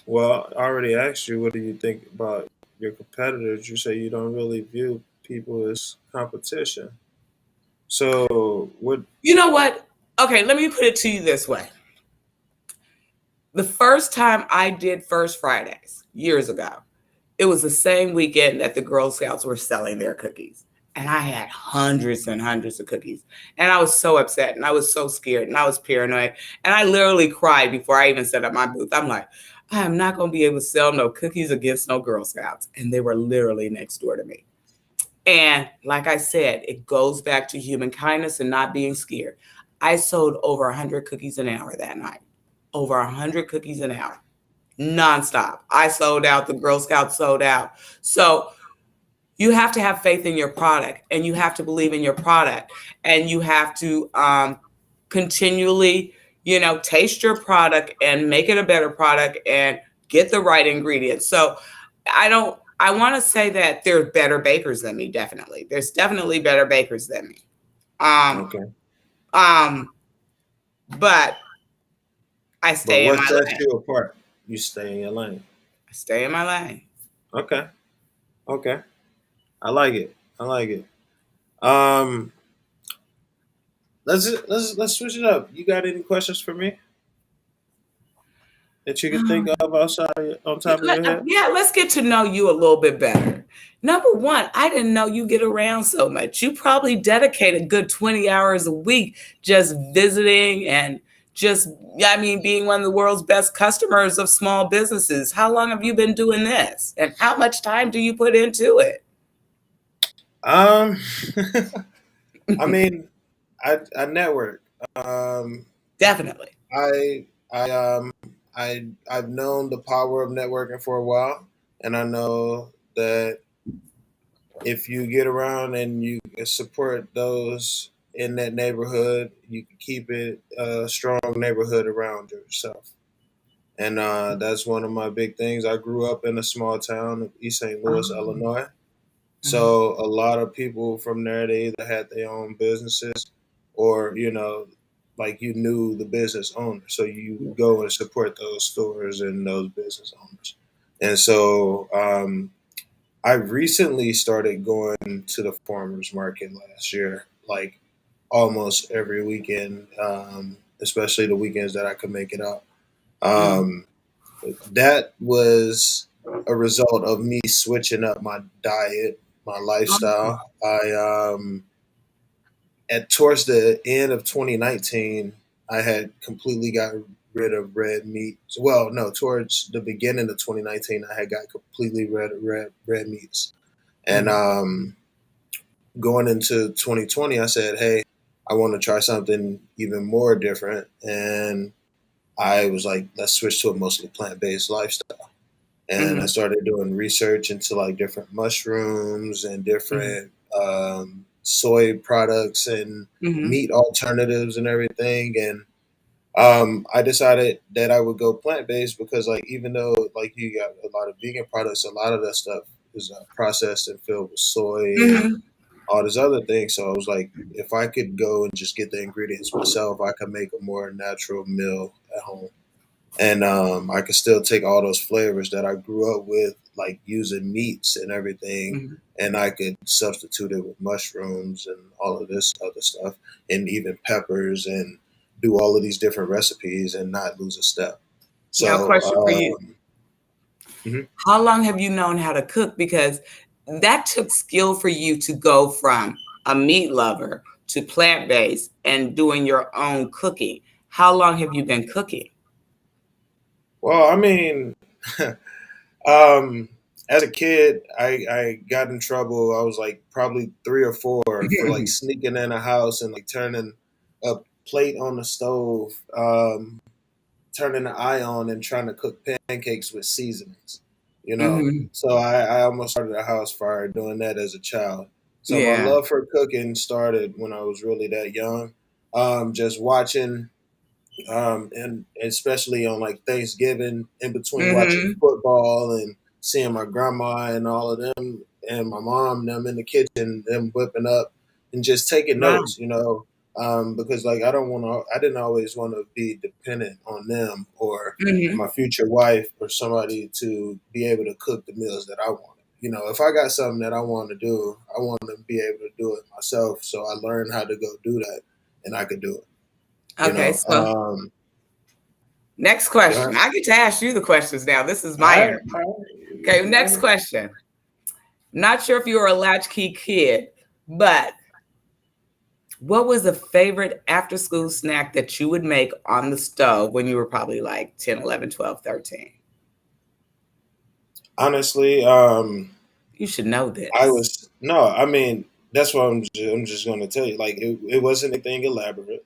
Well, I already asked you, what do you think about your competitors? You say you don't really view people as competition. So, what? You know what? Okay, let me put it to you this way. The first time I did First Fridays years ago, it was the same weekend that the Girl Scouts were selling their cookies. And I had hundreds and hundreds of cookies. And I was so upset and I was so scared and I was paranoid. And I literally cried before I even set up my booth. I'm like, I am not going to be able to sell no cookies against no Girl Scouts. And they were literally next door to me. And like I said, it goes back to human kindness and not being scared. I sold over 100 cookies an hour that night. Over 100 cookies an hour nonstop. I sold out. The Girl Scouts sold out. So you have to have faith in your product, and you have to believe in your product, and you have to continually, taste your product and make it a better product and get the right ingredients. So I want to say that there's better bakers than me. Definitely. There's definitely better bakers than me. Okay. But I But stay in what my sets lane. you apart? You stay in your lane. I stay in my lane. Okay. Okay. I like it. I like it. Um, let's switch it up. You got any questions for me that you can think of on top of your head? Yeah, let's get to know you a little bit better. Number one, I didn't know you get around so much. You probably dedicate a good 20 hours a week just visiting and being one of the world's best customers of small businesses. How long have you been doing this? And how much time do you put into it? Um, I mean, I network. Um, Definitely. I I I've known the power of networking for a while, and I know that if you get around and you support those in that neighborhood, you can keep it a strong neighborhood around yourself. And that's one of my big things. I grew up in a small town of East St. Louis, Oh. Illinois. Mhm. So a lot of people from there, they either had their own businesses or, like you knew the business owner. So you go and support those stores and those business owners. And so I recently started going to the farmers market last year, like almost every weekend, especially the weekends that I could make it out. Mhm. Um, that was a result of me switching up my diet, my lifestyle. I at towards the end of 2019, I had completely got rid of red meat. Well, no, towards the beginning of 2019, I had got completely red meats, and Mhm. going into 2020, I said, "Hey, I want to try something even more different," and I was like, "Let's switch to a mostly plant based lifestyle." And I Mhm. started doing research into like different mushrooms and Mhm. different soy products and Mhm. meat alternatives and everything. And I decided that I would go plant based because, like, even though like you got a lot of vegan products, a lot of that stuff is processed and filled with soy and Mhm. all this other thing. So I was like, if I could go and just get the ingredients myself, I could make a more natural meal at home, and I could still take all those flavors that I grew up with, like using meats and everything, Mhm. and I could substitute it with mushrooms and all of this other stuff, and even peppers, and do all of these different recipes and not lose a step. Now, So, question for you. mhm. How long have you known how to cook? Because that took skill for you to go from a meat lover to plant based and doing your own cooking. How long have you been cooking? Well, I mean, um, as a kid, I got in trouble. I was like probably 3 or 4 for like sneaking in a house and like turning a plate on the stove, turning the eye on and trying to cook pancakes with seasonings, you know. Hmm. So I almost started a house fire doing that as a child. So my Yeah. love for cooking started when I was really that young. Just watching and especially on like Thanksgiving, in between watching Hmm. football and seeing my grandma and all of them and my mom them in the kitchen, them whipping up and just taking Wow. notes, because like I didn't always want to be dependent on them or Hmm. my future wife or somebody to be able to cook the meals that I wanted. If I got something that I want to do, I want to be able to do it myself. So I learned how to go do that, and I could do it. You Okay. know, So, next go question. ahead. I get to ask you the questions now. This is All my right, interview. all Okay. right. Go Next ahead. question. Not sure if you were a latchkey kid, but what was a favorite after school snack that you would make on the stove when you were probably like 10, 11, 12, 13? Honestly, You should know I this. was no. I mean, that's what I'm just going to tell you. Like, it wasn't anything elaborate.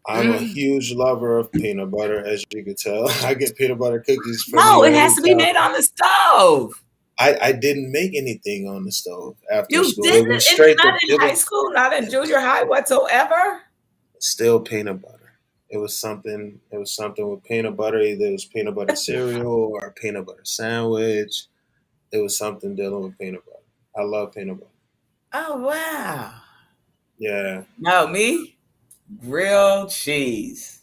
I'm a Mm. huge lover of peanut butter, as you could tell. I get peanut butter cookies from No, you it has to be anytime. made on the stove. I didn't make anything on the stove after You school. It didn't, was straight not to in it high was school, not in junior high whatsoever. still peanut butter. It was something. It was something with peanut butter. Either it was peanut butter cereal or a peanut butter sandwich. It was something dealing with peanut butter. I love peanut butter. Oh wow. Yeah. No, me, grilled cheese.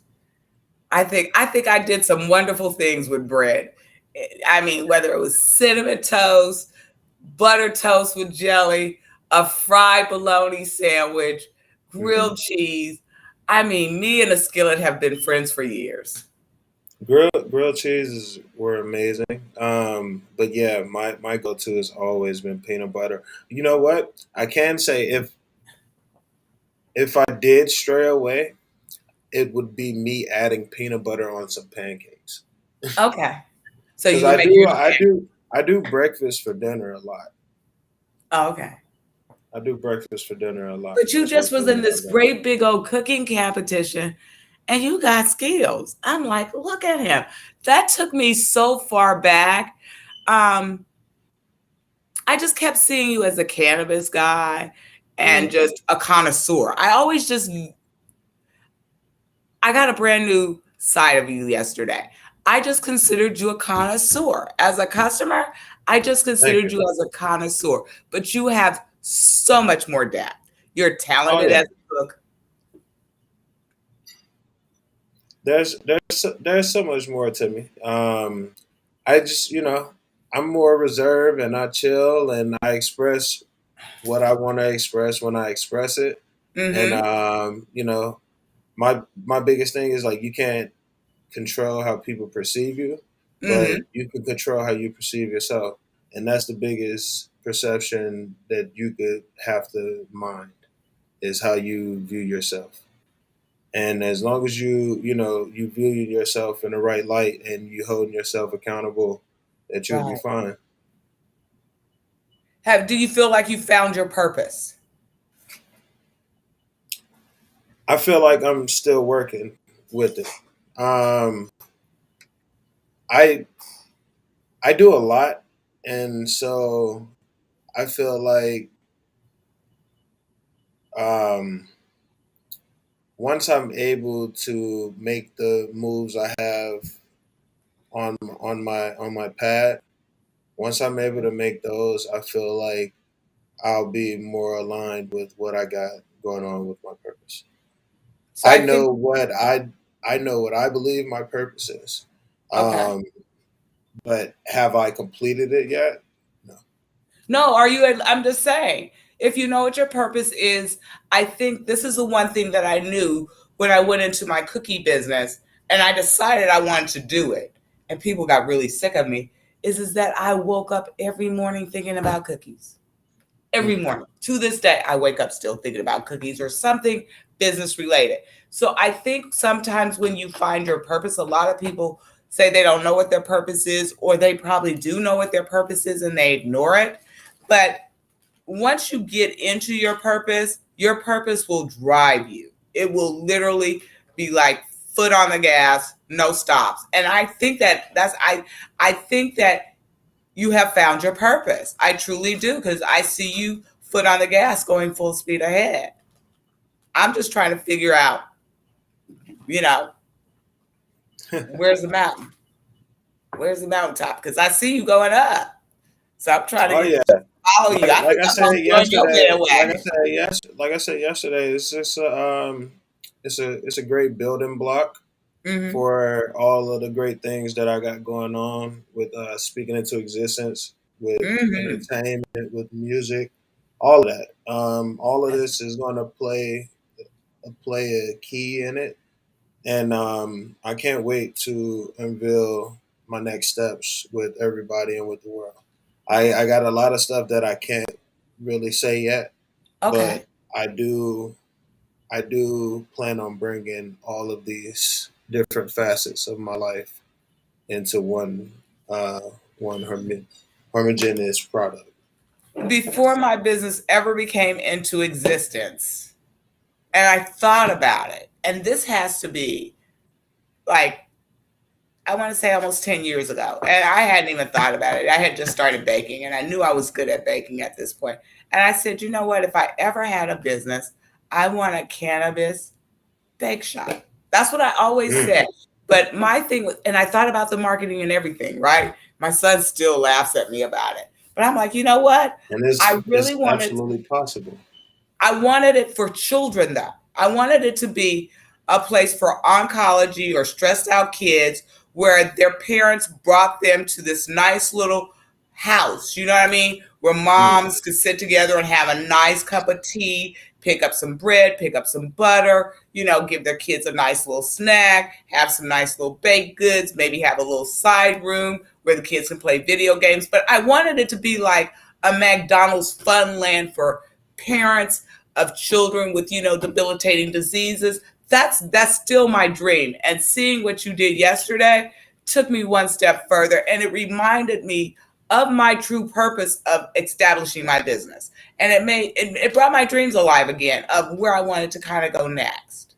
I think I did some wonderful things with bread. I mean, whether it was cinnamon toast, butter toast with jelly, a fried bologna sandwich, hmm grilled cheese. I mean, me and a skillet have been friends for years. grilled cheeses were amazing. But yeah, my go to has always been peanut butter. You know what? I can say if I did stray away, it would be me adding peanut butter on some pancakes. Okay. So Because you would make your I do breakfast for dinner a lot. oh, okay. I do breakfast for dinner a lot. But you That's just one was thing in that I this love. great big old cooking competition and you got skills. I'm like, look at him. That took me so far back. Um, I just kept seeing you as a cannabis guy and Mhm. just a connoisseur. I got a brand new side of you yesterday. I just considered you a connoisseur. As a customer, I just Thank considered you. you as a connoisseur, but you have so much more depth. You're Oh talented yeah. as a cook. There's so much more to me. I just I'm more reserved and I chill and I express what I want to express when I express it. And Mm-hmm. my biggest thing is like you can't control how people perceive you, Mm-hmm. but you can control how you perceive yourself. And that's the biggest perception that you could have to mind is how you view yourself. And as long as you view yourself in the right light and you holding yourself accountable, that you'll be Right. fine. Do you feel like you found your purpose? I feel like I'm still working with it. Um, I I do a lot, and so I feel like um, once I'm able to make the moves I have on my pad, once I'm able to make those, I feel like I'll be more aligned with what I got going on with my purpose. So I I think know I know what I believe my purpose is. okay. Um, but have I completed it yet? No. No, are you? I'm just saying, if you know what your purpose is, I think this is the one thing that I knew when I went into my cookie business and I decided I wanted to do it. And people got really sick of me. Is that I woke up every morning thinking about cookies. Every Mm. morning. To this day, I wake up still thinking about cookies or something business related. So I think sometimes when you find your purpose, a lot of people say they don't know what their purpose is, or they probably do know what their purpose is and they ignore it. But once you get into your purpose will drive you. It will literally be like foot on the gas, no stops. And I think that you have found your purpose. I truly do because I see you foot on the gas going full speed ahead. I'm just trying to figure out, you know, where's the mountain? Where's the mountaintop? Because I see you going up. So I'm trying to Oh get yeah. follow you. I think I'm gonna join your bandwagon. Like I said yesterday, it's just it's a great building block Mm-hmm. for all of the great things that I got going on with speaking into existence, with Mm-hmm. entertainment, with music, all of that. All of this is going to play a key in it, and I can't wait to unveil my next steps with everybody and with the world. I got a lot of stuff that I can't really say yet, Okay. but I do I do plan on bringing all of these different facets of my life into uh, one homogeneous product. Before my business ever became into existence, and I thought about it, and this has to be like I want to say almost 10 years ago. And I hadn't even thought about it. I had just started baking and I knew I was good at baking at this point. And I said, you know what? If I ever had a business, I want a cannabis bake shop. That's what I always said. But my thing was, and I thought about the marketing and everything, right? My son still laughs at me about it. But I'm like, you know what? And I really it's wanted absolutely possible. I wanted it for children, though. I wanted it to be a place for oncology or stressed out kids where their parents brought them to this nice little house, you know what I mean? Where Mm. moms could sit together and have a nice cup of tea, pick up some bread, pick up some butter, give their kids a nice little snack, have some nice little baked goods, maybe have a little side room where the kids can play video games. But I wanted it to be like a McDonald's fun land for parents of children with debilitating diseases. That's still my dream. And seeing what you did yesterday took me one step further, and it reminded me of my true purpose of establishing my business, and it brought my dreams alive again of where I wanted to kind of go next.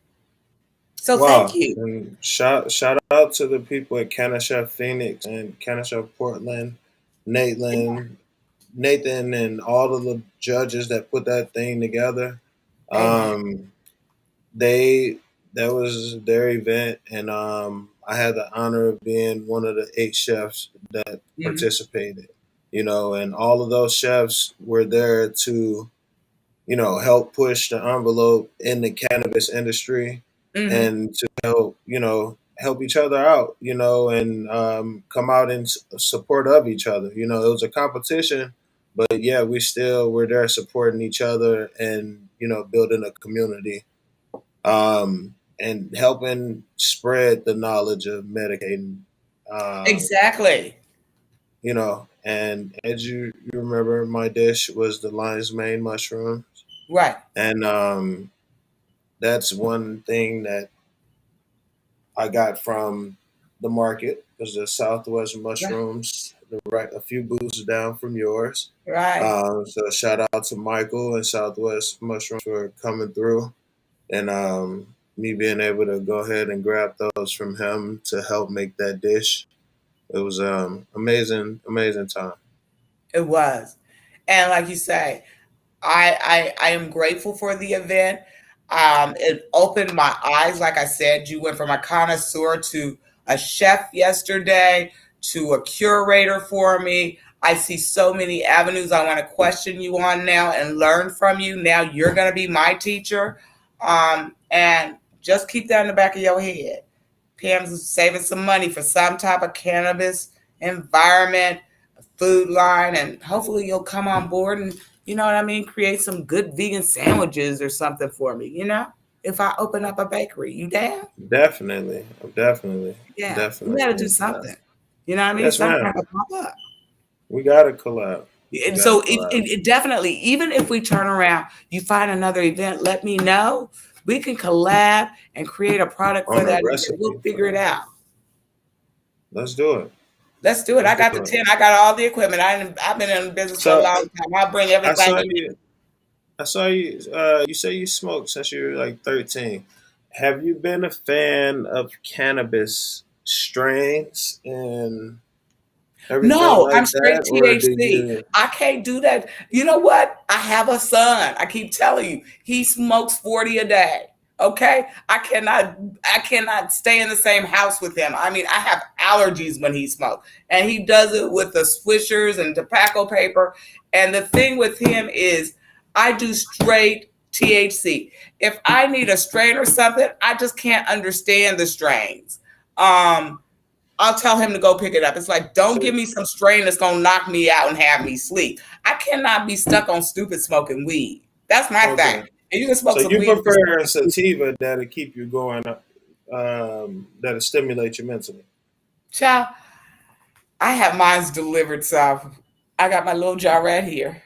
So thank Wow. you. And shout out to the people at Cannabis Phoenix and Cannabis Portland, Nathan, Nathan, and all of the judges that put that thing together. Amen. Um, they that was their event, and I had the honor of being one of the 8 chefs that Mm-hmm. participated. And all of those chefs were there to help push the envelope in the cannabis industry Mm-hmm. and to help help each other out, and come out in support of each other. It was a competition, but yeah, we still were there supporting each other and building a community, and helping spread the knowledge of medicating. Um, Exactly. and as you remember, my dish was the lion's mane mushroom, Right. and that's one thing that I got from the market because the Southwest Right. mushrooms, right, a few booths down from yours. Right. So shout out to Michael and Southwest Mushrooms for coming through, and me being able to go ahead and grab those from him to help make that dish. It was amazing time. It was. And like you say, I am grateful for the event. It opened my eyes. Like I said, you went from a connoisseur to a chef yesterday to a curator for me. I see so many avenues I want to question you on now and learn from you. Now you're going to be my teacher. And just keep that in the back of your head. Pam's saving some money for some type of cannabis environment, food line, and hopefully you'll come on board and what I mean, create some good vegan sandwiches or something for me. If I open up a bakery, you down? Definitely, Yeah, we got to definitely. do something. You know what I mean? Yes, Something got ma'am. to pop up. We got to collab. We And got to so collab it definitely, even if we turn around, you find another event, let me know. We can collab and create a product for on a that event. We'll recipe for figure it that. out. Let's do it. Let's do it. Let's I do got the it. 10. I got all the equipment. I've been in business for a So long time. I'll bring I everything saw you you. need. I saw you. You say you smoked since you were like 13. Have you been a fan of cannabis strains and everything No, I'm like straight that, or do THC. you? I can't do that. You know what? I have a son. I keep telling you, he smokes 40 a day. Okay? I cannot stay in the same house with him. I mean, I have allergies when he smokes. And he does it with the swishers and tobacco paper. And the thing with him is I do straight THC. If I need a strain or something, I just can't understand the strains. Um I'll tell him to go pick it up. It's like, don't So give me some strain that's gonna knock me out and have me sleep. I cannot be stuck on stupid smoking weed. That's my thing. okay. And you can So smoke some you weed if you're prefer a smoking stupid. sativa that'll keep you going, that'll stimulate you mentally. Child, I have mines delivered, so I got my little jar right here.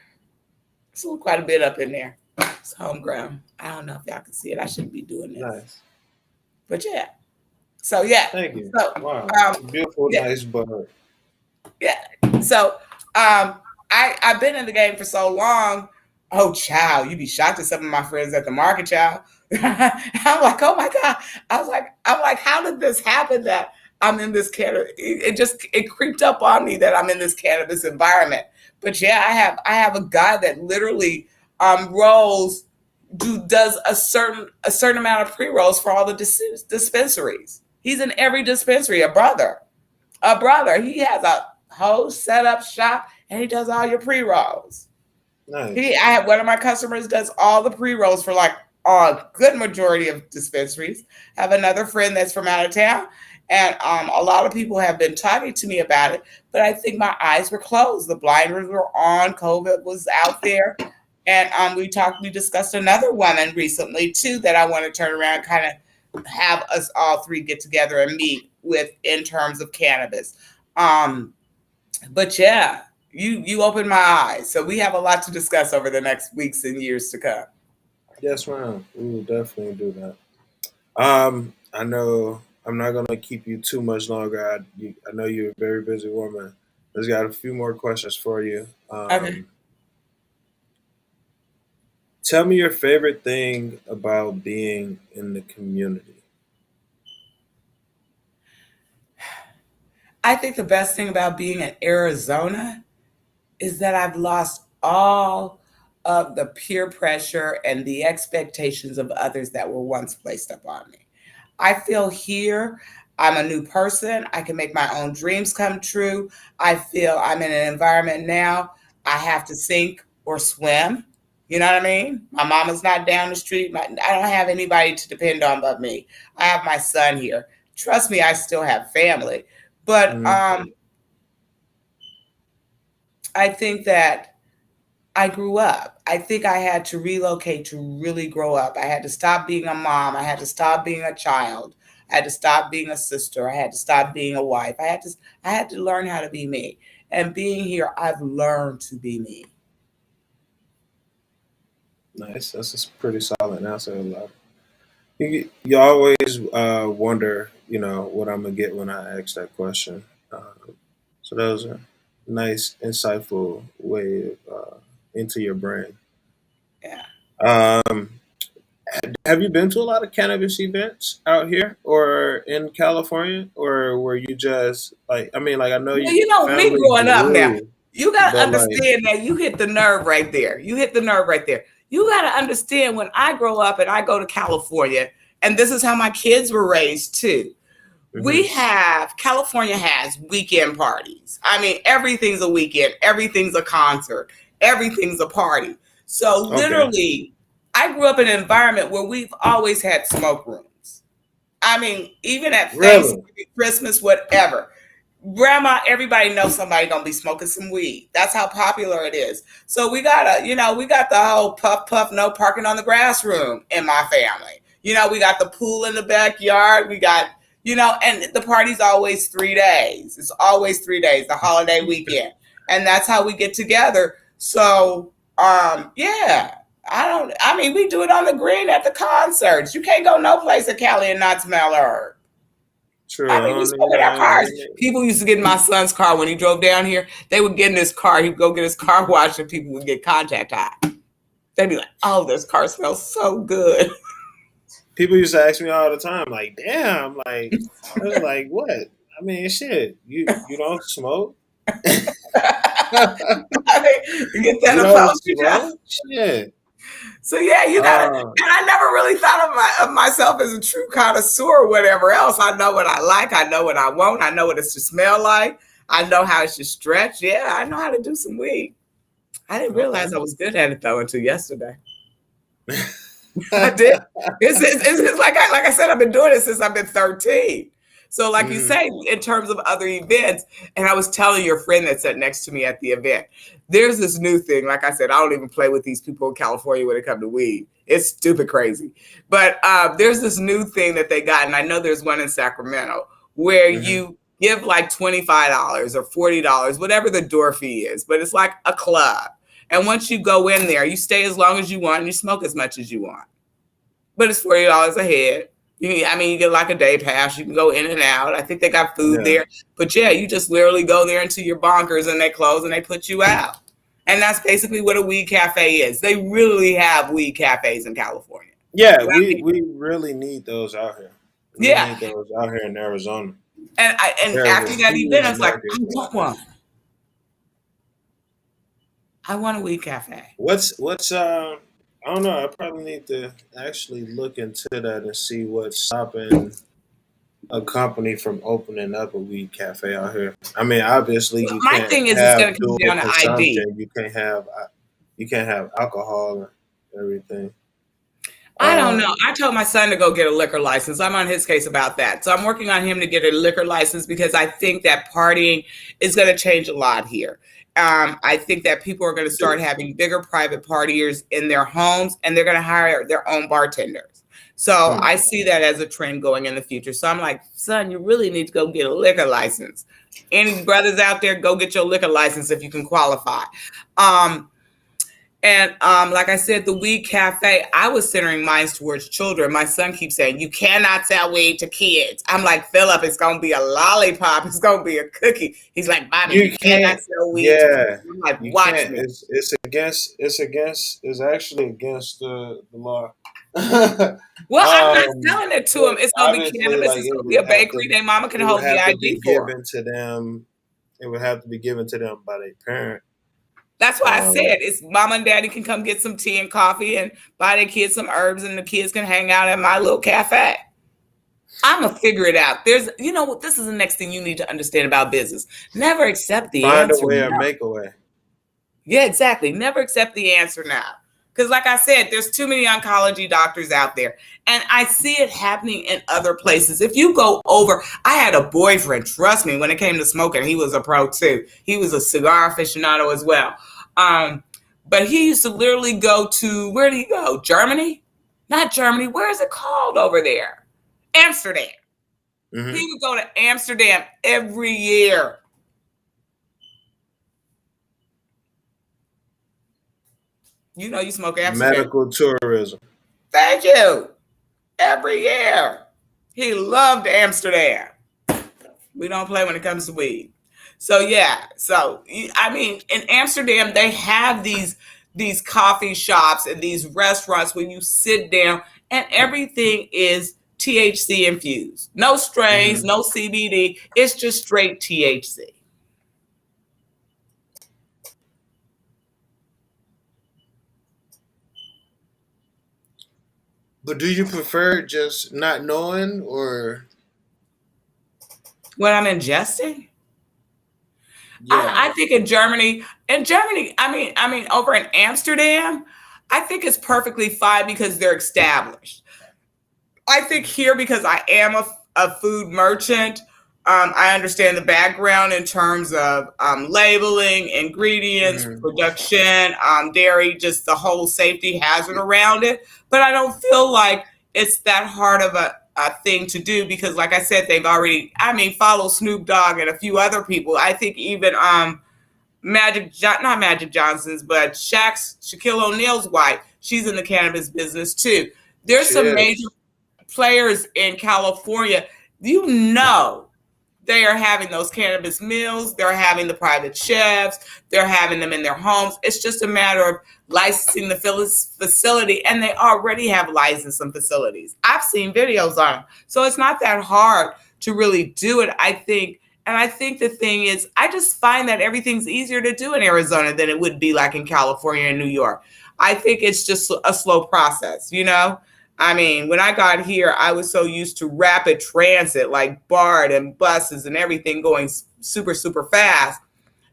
It's quite a bit up in there. It's homegrown. I don't know if y'all can see it. I shouldn't be doing this. Nice. But yeah. So yeah. Thank you. So Wow. um Beautiful, yeah, nice bud. yeah. So I've been in the game for so long. Oh, child, you'd be shocked at some of my friends at the market, child. I'm like, oh my god. I'm like, how did this happen? That I'm in this cannabis. It creeped up on me that I'm in this cannabis environment. But yeah, I have a guy that literally rolls does a certain amount of pre rolls for all the dispensaries. He's in every dispensary. A brother. He has a whole setup shop, and he does all your pre rolls. Nice. I have one of my customers does all the pre rolls for like a good majority of dispensaries. I have another friend that's from out of town, and a lot of people have been talking to me about it. But I think my eyes were closed. The blinders were on. COVID was out there, and we discussed another woman recently too that I want to turn around, kind of have us all three get together and meet with in terms of cannabis. Um, but yeah, you opened my eyes. So we have a lot to discuss over the next weeks and years to come. Yes, ma'am. We will definitely do that. I know I'm not gonna keep you too much longer. I know you're a very busy woman. Just got a few more questions for you. Okay. Tell me your favorite thing about being in the community. I think the best thing about being in Arizona is that I've lost all of the peer pressure and the expectations of others that were once placed upon me. I feel here I'm a new person. I can make my own dreams come true. I feel I'm in an environment now. I have to sink or swim. You know what I mean? My mama's not down the street. I don't have anybody to depend on but me. I have my son here. Trust me, I still have family. But Hmm. I think that I grew up. I think I had to relocate to really grow up. I had to stop being a mom. I had to stop being a child. I had to stop being a sister. I had to stop being a wife. I had to learn how to be me. And being here, I've learned to be me. Nice. That's a pretty solid answer. You always wonder, what I'm gonna get when I ask that question. So that was a nice, insightful way into your brain. Yeah. Um, have you been to a lot of cannabis events out here or in California, or were you just like? I mean, like I know Well, you me family growing up now, grew, you got to but like, understand that you hit the nerve right there. You hit the nerve right there. You got to understand when I grow up and I go to California, and this is how my kids were raised too. hmm California has weekend parties. I mean, everything's a weekend, everything's a concert, everything's a party. So okay, literally, I grew up in an environment where we've always had smoke rooms. I mean, even at really, Thanksgiving, Christmas, whatever. Grandma, everybody knows somebody gonna be smoking some weed. That's how popular it is. So we got the whole puff puff no parking on the grass room in my family. We got the pool in the backyard. And the party's always 3 days. It's always 3 days, the holiday weekend. And that's how we get together. So yeah. We do it on the green at the concerts. You can't go no place in Cali and not smell herb. true. I We don't smoke need. in our cars. People used to get in my son's car when he drove down here. They would get in his car. He'd go get his car washed, and people would get contact high. They'd be like, "Oh, this car smells so good." People used to ask me all the time, like, "Damn, like what? I mean, shit, you don't smoke." You get You that don't apology. smoke? Shit. So yeah, you gotta. And Uh, I never really thought of myself as a true connoisseur or whatever else. I know what I like. I know what I want. I know what it should smell like. I know how it should stretch. Yeah, I know how to do some weed. I didn't okay. realize I was good at it though until yesterday. I did. It's like I said, I've been doing it since I've been 13. So, like you Mhm. say, in terms of other events, and I was telling your friend that sat next to me at the event, there's this new thing. Like I said, I don't even play with these people in California when it comes to weed. It's stupid crazy. But there's this new thing that they got, and I know there's one in Sacramento where Mhm. you give like $25 or $40, whatever the door fee is, but it's like a club. And once you go in there, you stay as long as you want and you smoke as much as you want. But it's $40 a head. You get like a day pass. You can go in and out. I think they got food Yeah. there. But yeah, you just literally go there until you're bonkers and they close and they put you out. And that's basically what a weed cafe is. They really have weed cafes in California. Yeah, And we really need those out here. We yeah. need those out here in Arizona. And There's a after that huge event, I was like, market I for want one. I want a weed cafe. what's I don't know. I probably need to actually look into that and see what's stopping a company from opening up a weed cafe out here. I mean, obviously you My can't thing is, it's going have to come dual down to ID. consumption. You can't have alcohol and everything. I don't know. Um, I told my son to go get a liquor license. I'm on his case about that. So I'm working on him to get a liquor license because I think that partying is going to change a lot here. I think that people are going to start having bigger private partiers in their homes, and they're going to hire their own bartenders. So hmm. I see that as a trend going in the future. So I'm like, son, you really need to go get a liquor license. Any brothers out there, go get your liquor license if you can qualify. Um, and like I said, the weed cafe, I was centering mine towards children. My son keeps saying, you cannot sell weed to kids. I'm like, Philip, it's going to be a lollipop. It's going to be a cookie. He's like, Bobby, You you cannot can't. sell weed to kids. Yeah, I'm like, you watch can't. me. It's actually against the law. Well, I'm not selling it to him. But It's going to be obviously, cannabis. like It's going to be a bakery. Their mama can it would hold the have to be ID for 'em. given to them. It would have to be given to them by their parent. That's why I Um, said it's mama and daddy can come get some tea and coffee and buy their kids some herbs, and the kids can hang out at my little cafe. I'm gonna figure it out. There's, you know what? This is the next thing you need to understand about business. Never accept the Find a answer way or no. make a way. Yeah, exactly. Never accept the answer now. Because, like I said, there's too many oncology doctors out there. And I see it happening in other places. If you go over, I had a boyfriend, trust me, when it came to smoking, he was a pro too. He was a cigar aficionado as well. Um, but he used to literally go to, where did he go? Germany? Not Germany. Where is it called over there? Amsterdam. Hmm. He would go to Amsterdam every year. You know, you smoke Amsterdam. Medical tourism. Thank you. Every year. He loved Amsterdam. We don't play when it comes to weed. So yeah. So I mean, in Amsterdam, they have these coffee shops and these restaurants where you sit down and everything is THC infused. No strains, Hmm. no CBD. It's just straight THC. But do you prefer just not knowing, or When I'm ingesting, yeah? I think in Germany, over in Amsterdam, I think it's perfectly fine because they're established. I think here, because I am a food merchant, I understand the background in terms of labeling, ingredients, Hmm. production, dairy, just the whole safety hazard around it. But I don't feel like it's that hard of a thing to do because, like I said, they've already, follow Snoop Dogg and a few other people. I think even not Magic Johnson's, but Shaquille O'Neal's wife, she's in the cannabis business too. There's She some major is. players in California, you know, they are having those cannabis mills, they're having the private chefs, they're having them in their homes. It's just a matter of licensing the facility, and they already have licensed some facilities. I've seen videos on them. So it's not that hard to really do it, I think. And I think the thing is, I just find that everything's easier to do in Arizona than it would be like in California and New York. I think it's just a slow process, you know? When I got here, I was so used to rapid transit, like BART and buses and everything going super, super fast,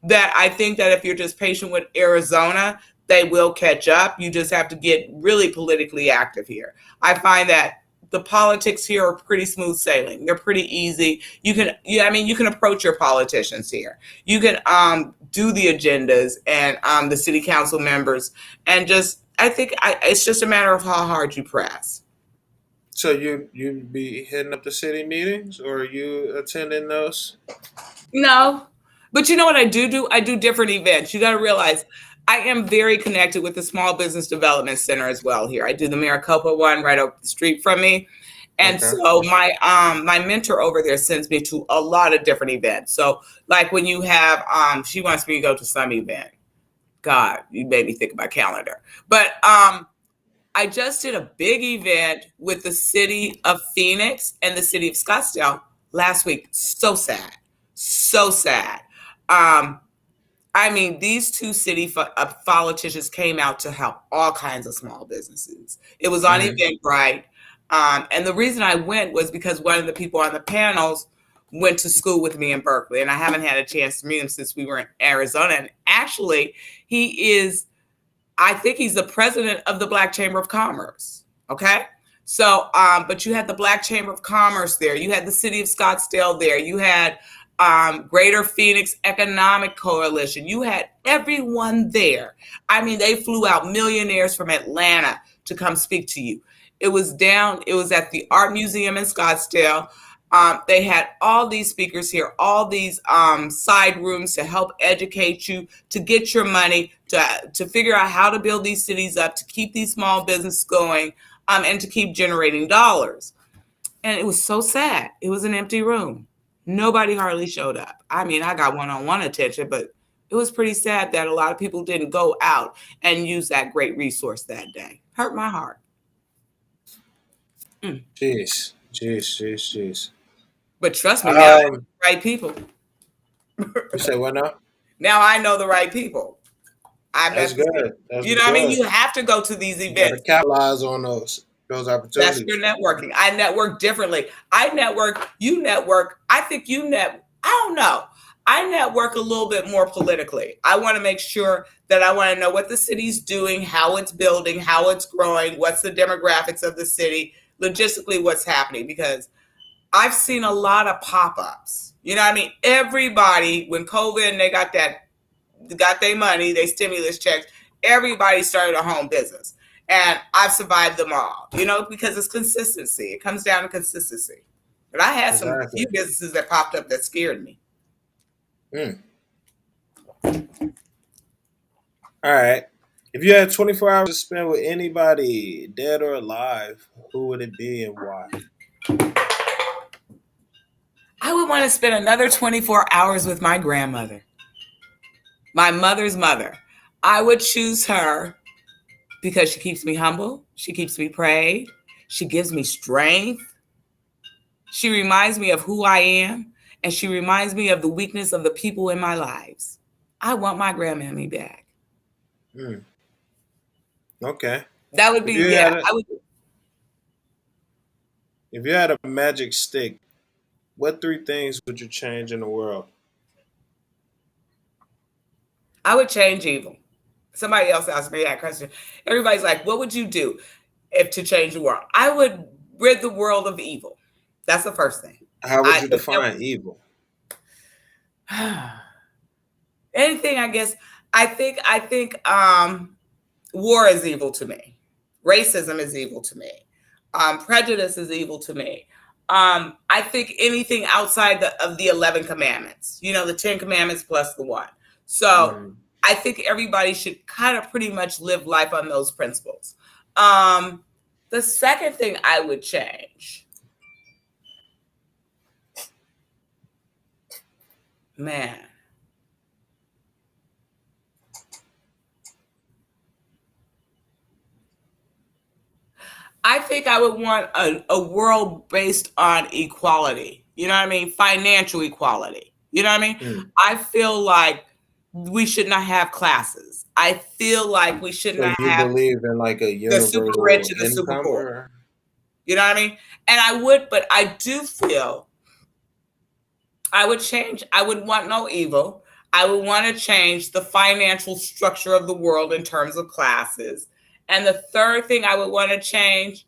that I think that if you're just patient with Arizona, they will catch up. You just have to get really politically active here. I find that the politics here are pretty smooth sailing. They're pretty easy. You can approach your politicians here. You can do the agendas and the city council members, and I think it's just a matter of how hard you press. So you be hitting up the city meetings, or are you attending those? No, but you know what I do? I do different events. You got to realize I am very connected with the Small Business Development Center as well here. I do the Maricopa one right up the street from me. And Okay. so my mentor over there sends me to a lot of different events. So like when you have she wants me to go to some event. God, you made me think about calendar. But I just did a big event with the city of Phoenix and the city of Scottsdale last week. So sad. So sad. Um, I mean, these two city politicians came out to help all kinds of small businesses. It was on Mm-hmm. Eventbrite. And the reason I went was because one of the people on the panels went to school with me in Berkeley, and I haven't had a chance to meet him since we were in Arizona. And actually, I think he's the president of the Black Chamber of Commerce. Okay. So, but you had the Black Chamber of Commerce there. You had the city of Scottsdale there. You had Greater Phoenix Economic Coalition. You had everyone there. I mean, they flew out millionaires from Atlanta to come speak to you. It was at the Art Museum in Scottsdale. They had all these speakers here, all these side rooms to help educate you, to get your money, to figure out how to build these cities up, to keep these small businesses going, and to keep generating dollars. And it was so sad. It was an empty room. Nobody hardly showed up. I mean, I got one-on-one attention, but it was pretty sad that a lot of people didn't go out and use that great resource that day. Hurt my heart. Jeez, jeez, jeez, jeez. But trust me, now I know the right people. You say what now? Now I know the right people. That's good. That's you know what I mean? good. You have to go to these You got to events. capitalize on those That's opportunities. your networking. I network differently. I network, you network. I think I don't know. I network a little bit more politically. I want to make sure that I want to know what the city's doing, how it's building, how it's growing, what's the demographics of the city, logistically what's happening, because I've seen a lot of pop-ups. You know what I mean? Everybody, when COVID and they got their money, they stimulus checks, everybody started a home business. And I've survived them all, because it's consistency. It comes down to consistency. But I had some few businesses that popped up that scared me. All right. If you had 24 hours to spend with anybody, dead or alive, who would it be and why? I would want to spend another 24 hours with my grandmother, my mother's mother. I would choose her because she keeps me humble. She keeps me prayed. She gives me strength. She reminds me of who I am, and she reminds me of the weakness of the people in my lives. I want my grandmammy back. Okay. That would be, If you had a magic stick, what 3 things would you change in the world? I would change evil. Somebody else asked me that question. Everybody's like, what would you do to change the world? I would rid the world of evil. That's the first thing. How would you define evil? Anything, I guess. I think war is evil to me. Racism is evil to me. Prejudice is evil to me. I think anything outside of the 11 commandments, the 10 commandments plus the one. So I think everybody should kind of pretty much live life on those principles. The second thing I would change, man, I think I would want a world based on equality. You know what I mean? Financial equality. You know what I mean? I feel like we should not have classes. I feel like we should not have. You believe in like a the super universal rich and the super income? poor. You know what I mean? And but I do feel I would change. I would want no evil. I would want to change the financial structure of the world in terms of classes. And the third thing I would want to change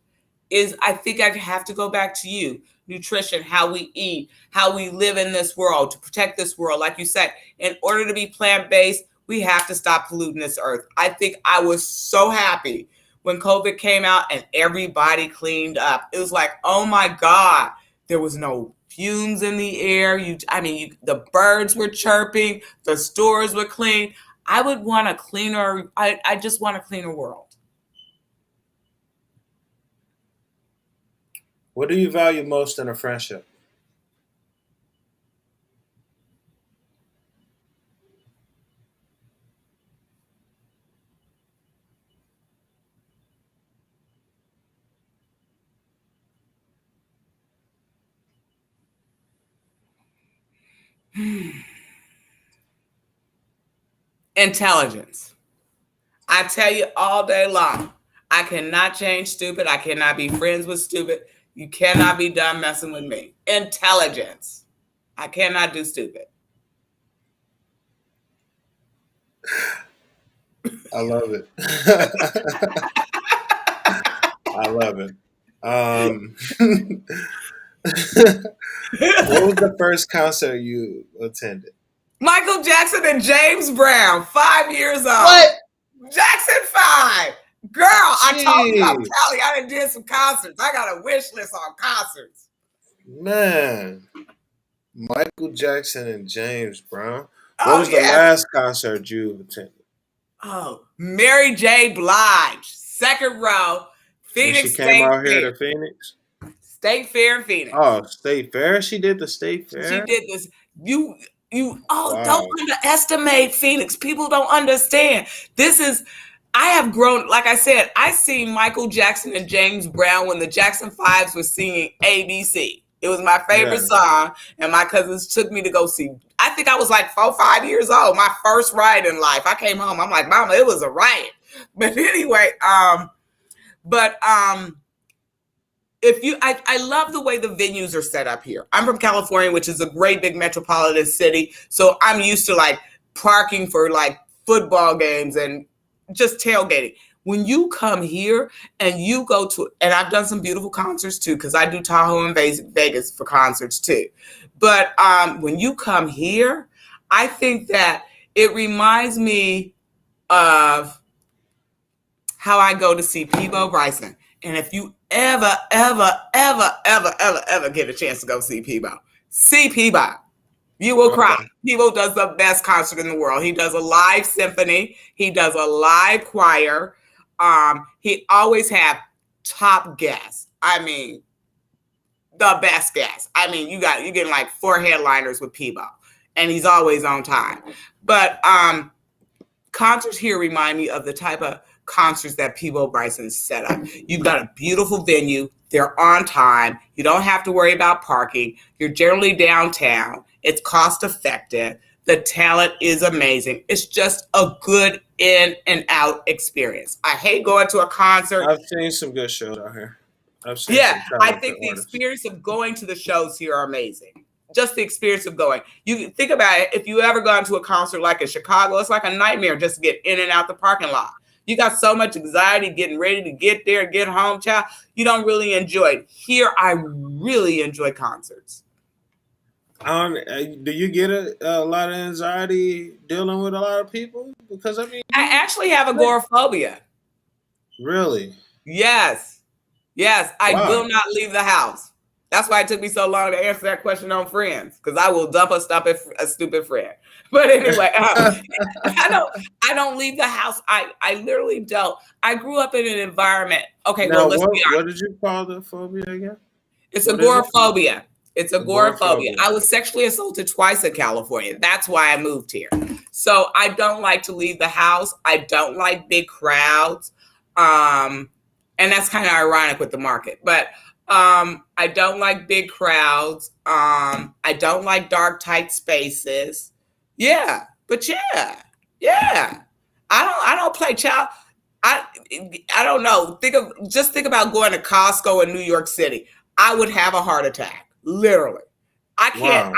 is I think I have to go back to nutrition, how we eat, how we live in this world to protect this world. Like you said, in order to be plant-based, we have to stop polluting this earth. I think I was so happy when COVID came out and everybody cleaned up. It was like, oh my God, there was no fumes in the air. The birds were chirping, the stores were clean. I would want a cleaner, I just want a cleaner world. What do you value most in a friendship? Intelligence. I tell you all day long, I cannot change stupid. I cannot be friends with stupid. You cannot be done messing with me. Intelligence. I cannot do stupid. I love it. I love it. What was the first concert you attended? Michael Jackson and James Brown, 5 years old. What? Jackson 5. Girl, I told you, I'm Jeez. telling you, I done did some concerts. I got a wish list on concerts. Man. Michael Jackson and James Brown. What Oh, was the yes. last concert you attended? Oh, Mary J. Blige, second row, When Phoenix she came State out here Fair. to Phoenix? State Fair in Phoenix. Oh, State Fair? She did the State Fair? She did this. Don't Wow. underestimate Phoenix. People don't understand. I have grown, like I said, I seen Michael Jackson and James Brown when the Jackson Fives were singing ABC. It was my favorite Yeah. song, and my cousins took me to go see. I think I was like 4 or 5 years old. My first ride in life. I came home. I'm like, Mama, it was a riot. But anyway, I love the way the venues are set up here. I'm from California, which is a great big metropolitan city. So I'm used to like parking for like football games and just tailgating. When you come here and you go to, and I've done some beautiful concerts too, because I do Tahoe and Vegas for concerts too. But when you come here, I think that it reminds me of how I go to see Peebo Bryson. And if you ever get a chance to go see Peebo, you will cry. Peebo does the best concert in the world. He does a live symphony. He does a live choir. He always have top guests. I mean, the best guests. I mean, you're getting like 4 headliners with Peebo, and he's always on time. But concerts here remind me of the type of concerts that Peebo Bryson set up. You've got a beautiful venue. They're on time. You don't have to worry about parking. You're generally downtown. It's cost effective. The talent is amazing. It's just a good in and out experience. I hate going to a concert. I've seen some good shows out here. Yeah, I think the experience of going to the shows here are amazing. Just the experience of going. You think about it, if you ever gone to a concert like in Chicago, it's like a nightmare just to get in and out the parking lot. You got so much anxiety getting ready to get there, get home, child. You don't really enjoy it. Here, I really enjoy concerts. Do you get a lot of anxiety dealing with a lot of people? Because I actually have agoraphobia. Really? Yes. I will not leave the house. That's why it took me so long to answer that question on friends, because I will dump a stupid friend. But anyway, I don't leave the house. I literally don't. I grew up in an environment. Okay, now, let's be honest. What did you call the phobia again? It's agoraphobia. It's agoraphobia. I was sexually assaulted twice in California. That's why I moved here. So I don't like to leave the house. I don't like big crowds. And that's kind of ironic with the market. But I don't like big crowds. I don't like dark, tight spaces. Yeah. But yeah. I don't play child. I don't know. Think about going to Costco in New York City. I would have a heart attack. Literally. I can't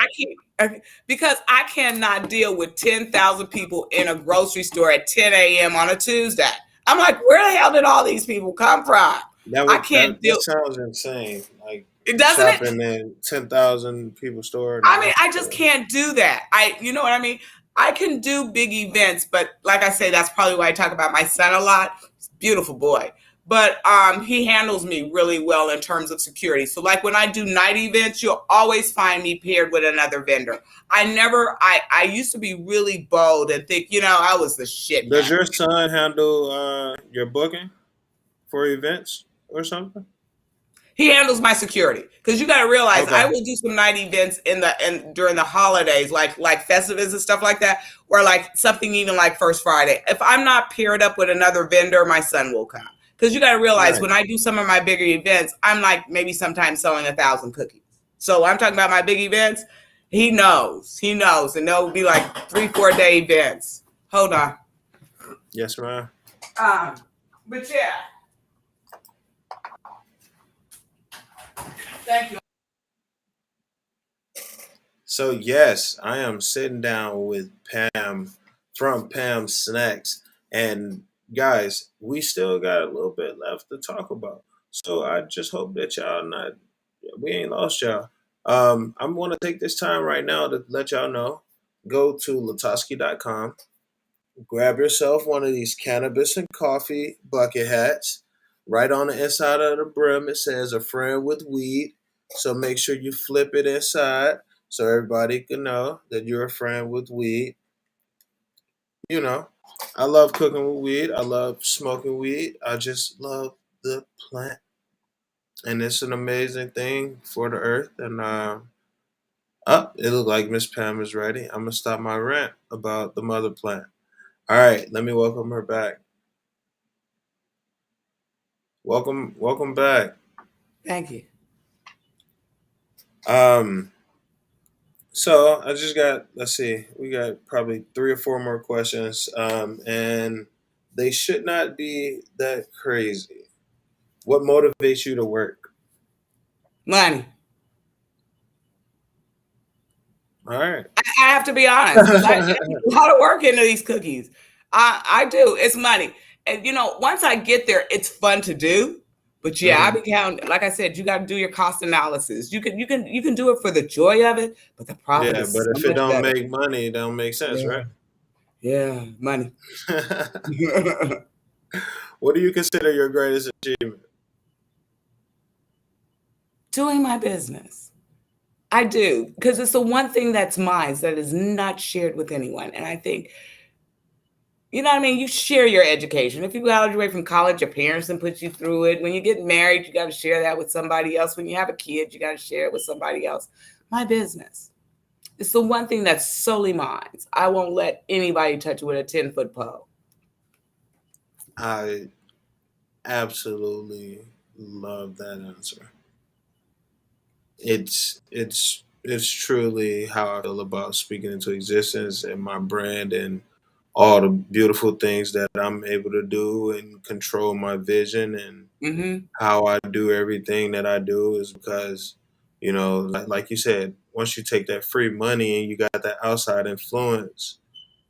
because I cannot deal with 10,000 people in a grocery store at 10 a.m. on a Tuesday. I'm like, where the hell did all these people come from? I can't deal. That sounds insane. Like, doesn't shopping in 10,000 people store. I mean, I just can't do that. You know what I mean? I can do big events, but like I say, that's probably why I talk about my son a lot. He's a beautiful boy. But he handles me really well in terms of security. So like when I do night events, you'll always find me paired with another vendor. I used to be really bold and think, I was the shit. Does your son handle your booking for events or something? He handles my security, because you got to realize I will do some night events during the holidays, like festivals and stuff like that, or like something even like First Friday. If I'm not paired up with another vendor, my son will come. Because you got to realize when I do some of my bigger events, I'm like maybe sometimes selling 1,000 cookies. So I'm talking about my big events. He knows. He knows. And they'll be like 3-4 day events. Hold on. Yes, ma'am. But yeah. Thank you. So yes, I am sitting down with Pam from Pam Snacks, and guys, we still got a little bit left to talk about. So I just hope that y'all not we ain't lost y'all. I'm going to take this time right now to let y'all know. Go to LaTosque.com, grab yourself one of these cannabis and coffee bucket hats. Right on the inside of the brim, it says "A friend with weed." So make sure you flip it inside so everybody can know that you're a friend with weed. You know, I love cooking with weed. I love smoking weed. I just love the plant, and it's an amazing thing for the earth. And it looks like Miss Pam is ready. I'm gonna stop my rant about the mother plant. All right, let me welcome her back. Welcome back. Thank you. Um, so I just got, let's see, we got probably 3 or 4 more questions. And they should not be that crazy. What motivates you to work? Money. All right. I have to be honest because I put a lot of work into these cookies. I do. It's money. And once I get there, it's fun to do. But yeah, I Mhm. be counting. Like I said, you got to do your cost analysis. You can do it for the joy of it, but the profit Yeah, is but so if it much don't better. make money, it don't make sense, Yeah, right? yeah, money. What do you consider your greatest achievement? Doing my business. I do because it's the one thing that's mine that is not shared with anyone. And I think you know what I mean? You share your education. If you graduate from college, your parents can put you through it. When you get married, you got to share that with somebody else. When you have a kid, you got to share it with somebody else. My business. It's the one thing that's solely mine. I won't let anybody touch it with a 10-foot pole. I absolutely love that answer. It's truly how I feel about speaking into existence and my brand and all the beautiful things that I'm able to do and control my vision and Mm-hmm. how I do everything that I do is because, like you said, once you take that free money and you got that outside influence,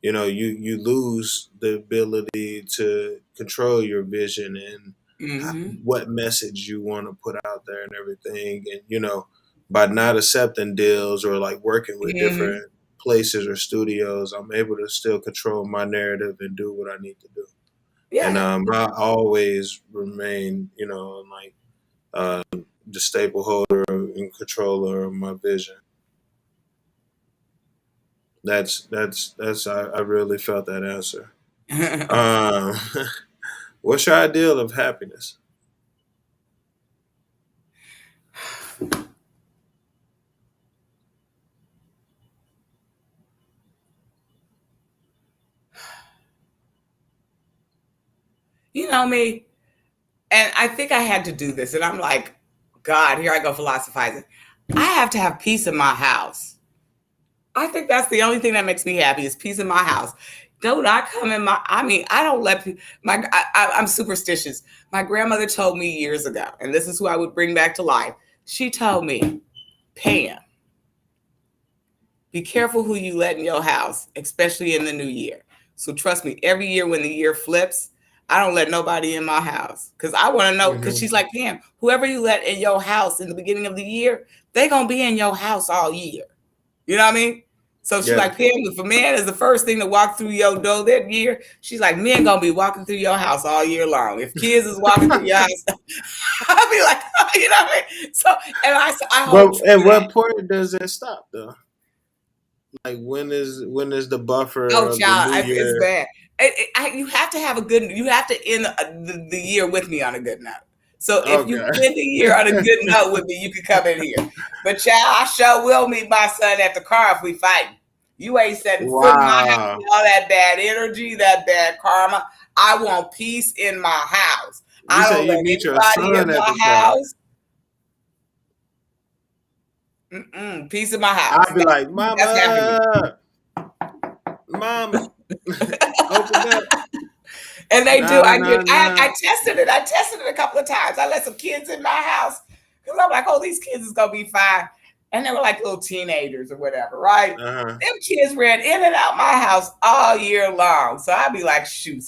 you lose the ability to control your vision and Mm-hmm. what message you want to put out there and everything. And by not accepting deals or like working with Mm-hmm. different places or studios, I'm able to still control my narrative and do what I need to do. And Yeah. I always remain, like uh, the staple holder and controller of my vision. That's I really felt that answer. Um, what's your ideal of happiness? You know me, and I think I had to do this, and I'm like, God, here I go philosophizing. I have to have peace in my house. I think that's the only thing that makes me happy is peace in my house. Don't I come in my? I mean, I don't let I'm superstitious. My grandmother told me years ago, and this is who I would bring back to life. She told me, Pam, be careful who you let in your house, especially in the new year. So trust me, every year when the year flips, I don't let nobody in my house because I want to know. Because Hmm. she's like, Pam, whoever you let in your house in the beginning of the year, they gonna be in your house all year. You know what I mean? So she's Yeah. like, Pam, if a man is the first thing to walk through your door that year, she's like, men gonna be walking through your house all year long. If kids is walking through your house, I'll be like, you know what I mean? So, and I hold But true at to that. what point does it stop though? Like when is the buffer Oh, of the child, new it's year? bad. You have to have a good. You have to end the year with me on a good note. So if you Okay. end the year on a good note with me, you can come in here. But child, I sure will meet my son at the car if we fight. You ain't setting foot in my house Wow. with all that bad energy, that bad karma. I want peace in my house. You I said don't you let meet your anybody in son at my the car. house. Peace in my house. I'd be like, That's happening. Mama, open up. And they do. Nah, nah, nah. I tested it. I tested it a couple of times. I let some kids in my house because I'm like, oh, these kids is gonna be fine. And they were like little teenagers or whatever, right? Uh-huh. Them kids ran in and out my house all year long. So I'd be like, shoot,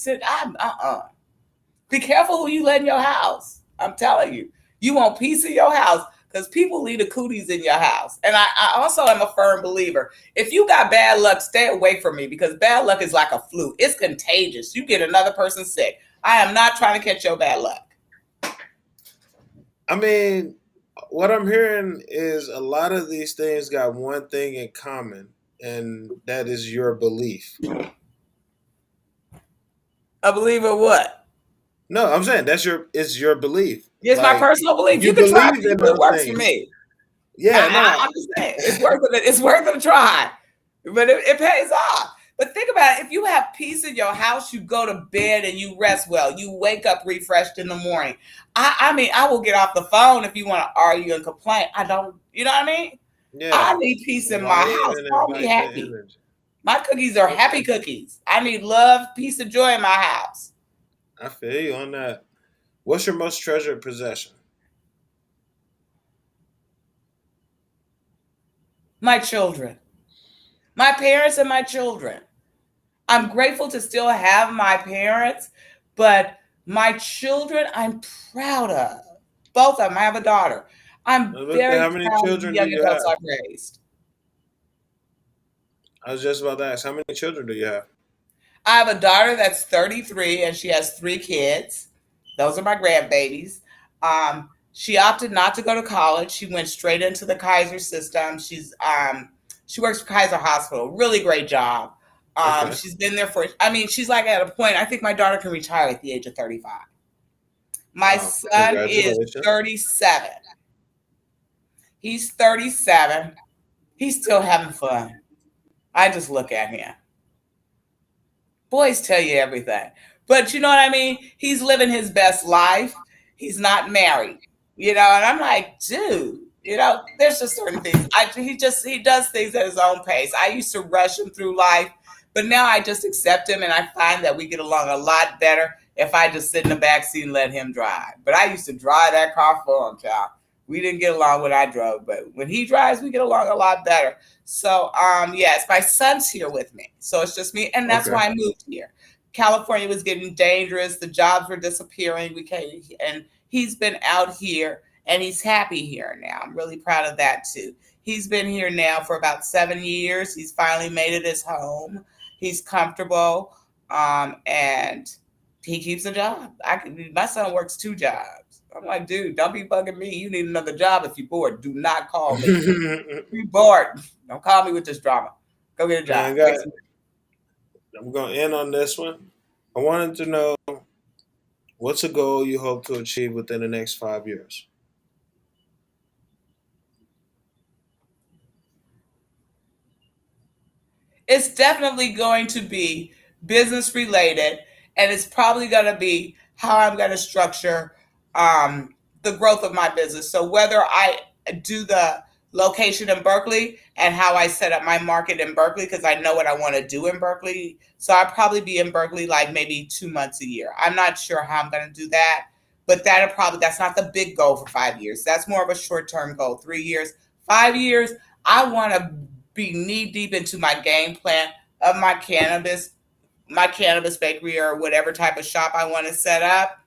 be careful who you let in your house. I'm telling you. You want peace in your house because people leave the cooties in your house. And I also am a firm believer. If you got bad luck, stay away from me because bad luck is like a flu. It's contagious. You get another person sick. I am not trying to catch your bad luck. I mean, what I'm hearing is a lot of these things got one thing in common, and that is your belief. I believe in what? No, I'm saying it's your belief. It's my personal belief. You can try it. It works for me. Yeah, I'm just saying it's worth it. It's worth it to try, but it pays off. But think about it. If you have peace in your house, you go to bed and you rest well. You wake up refreshed in the morning. I mean, I will get off the phone if you want to argue and complain. I don't. You know what I mean? Yeah. I need peace in my house. Call me happy. My cookies are happy cookies. I need love, peace, and joy in my house. I feel you on that. What's your most treasured possession? My children. My parents and my children. I'm grateful to still have my parents, but my children I'm proud of. Both of them. I have a daughter. I'm very how many proud of the children young do you adults have? I've raised. I was just about to ask, how many children do you have? I have a daughter that's 33 and she has 3 kids. Those are my grandbabies. She opted not to go to college. She went straight into the Kaiser system. She works for Kaiser Hospital. Really great job. Okay. She's been there she's like at a point, I think my daughter can retire at the age of 35. My son is 37. He's 37. He's still having fun. I just look at him. Boys tell you everything. But you know what I mean? He's living his best life. He's not married. And I'm like, dude, there's just certain things. He does things at his own pace. I used to rush him through life, but now I just accept him and I find that we get along a lot better if I just sit in the back seat and let him drive. But I used to drive that car for him, child. We didn't get along when I drove, but when he drives, we get along a lot better. So, yes, my son's here with me. So it's just me. And that's why I moved here. California was getting dangerous. The jobs were disappearing. And he's been out here and he's happy here now. I'm really proud of that too. He's been here now for about 7 years. He's finally made it his home. He's comfortable. And he keeps a job. My son works 2 jobs. I'm like, dude, don't be bugging me. You need another job if you're bored. Do not call me. If you're bored, don't call me with this drama. Go get a job. I'm going to end on this one. I wanted to know, what's a goal you hope to achieve within the next 5 years? It's definitely going to be business related, and it's probably going to be how I'm going to structure the growth of my business. So whether I do the location in Berkeley and how I set up my market in Berkeley, because I know what I want to do in Berkeley. So I'll probably be in Berkeley like maybe 2 months a year. I'm not sure how I'm going to do that, but that's not the big goal for 5 years. That's more of a short-term goal. 3 years, 5 years, I want to be knee deep into my game plan of my cannabis bakery or whatever type of shop I want to set up,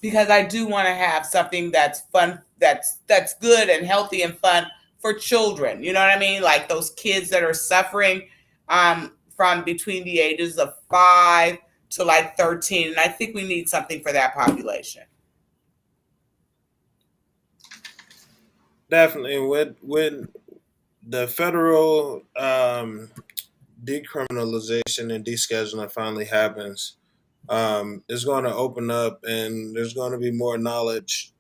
because I do want to have something that's fun, that's good and healthy and fun for children. You know what I mean? Like those kids that are suffering from between the ages of 5 to like 13. And I think we need something for that population. Definitely. When the federal decriminalization and descheduling finally happens, it's going to open up and there's going to be more knowledge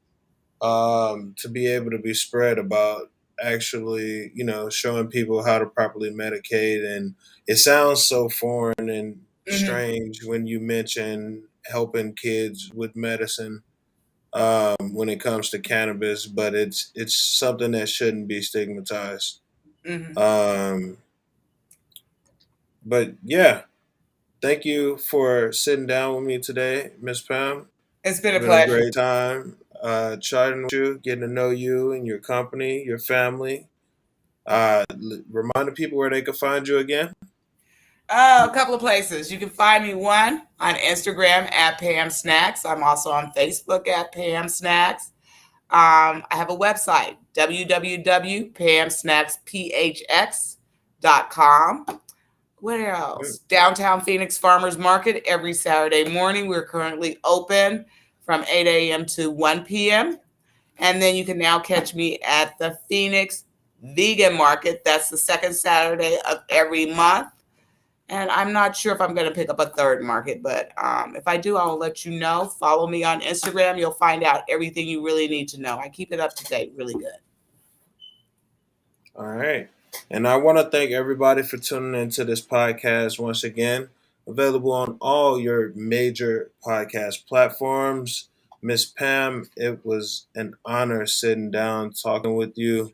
to be able to be spread about actually, showing people how to properly medicate. And it sounds so foreign and strange when you mention helping kids with medicine. when it comes to cannabis, but it's something that shouldn't be stigmatized. Mhm. Um, but yeah, thank you for sitting down with me today, Miss Pam. It's been It's a been a pleasure. great time chatting with you, getting to know you and your company, your family. Remind the people where they can find you again. A couple of places. You can find me one on Instagram at Pam Snacks. I'm also on Facebook at Pam Snacks. I have a website, www.pamsnacksphx.com. What else? Downtown Phoenix Farmers Market every Saturday morning. We're currently open from 8 a.m. to 1 p.m. And then you can now catch me at the Phoenix Vegan Market. That's the second Saturday of every month. And I'm not sure if I'm going to pick up a third market, but if I do, I'll let you know. Follow me on Instagram. You'll find out everything you really need to know. I keep it up to date really good. All right. And I want to thank everybody for tuning into this podcast once again. Available on all your major podcast platforms. Miss Pam, it was an honor sitting down talking with you.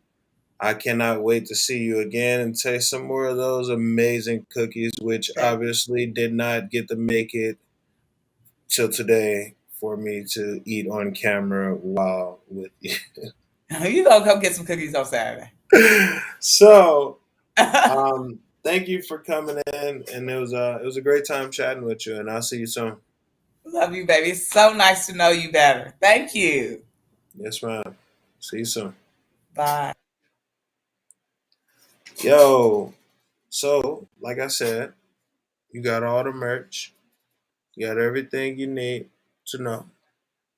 I cannot wait to see you again and taste some more of those amazing cookies, which Okay. obviously did not get to make it till today for me to eat on camera while with you. You gonna come get some cookies on Saturday. So thank you for coming in, and it was a great time chatting with you, and I'll see you soon. Love you, baby. It's so nice to know you better. Thank you. Yes, ma'am. See you soon. Bye. Yo, so like I said, you got all the merch, you got everything you need to know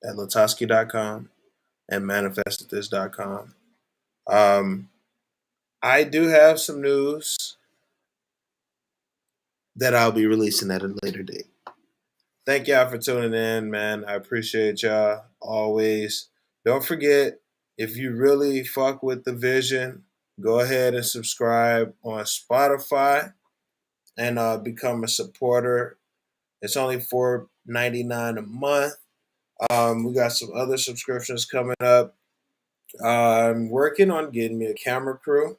at LaTosque.com and manifesttthis.com. Um, I do have some news that I'll be releasing at a later date. Thank y'all for tuning in, man. I appreciate y'all always. Don't forget, if you really fuck with the vision, go ahead and subscribe on Spotify and become a supporter. It's only $4.99 a month. We got some other subscriptions coming up. I'm working on getting me a camera crew.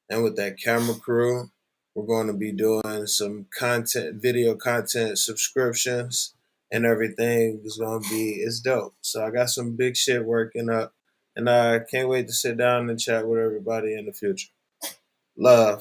And with that camera crew, we're going to be doing some content, video content subscriptions, and everything is going to be, it's dope. So I got some big shit working up, and I can't wait to sit down and chat with everybody in the future. Love.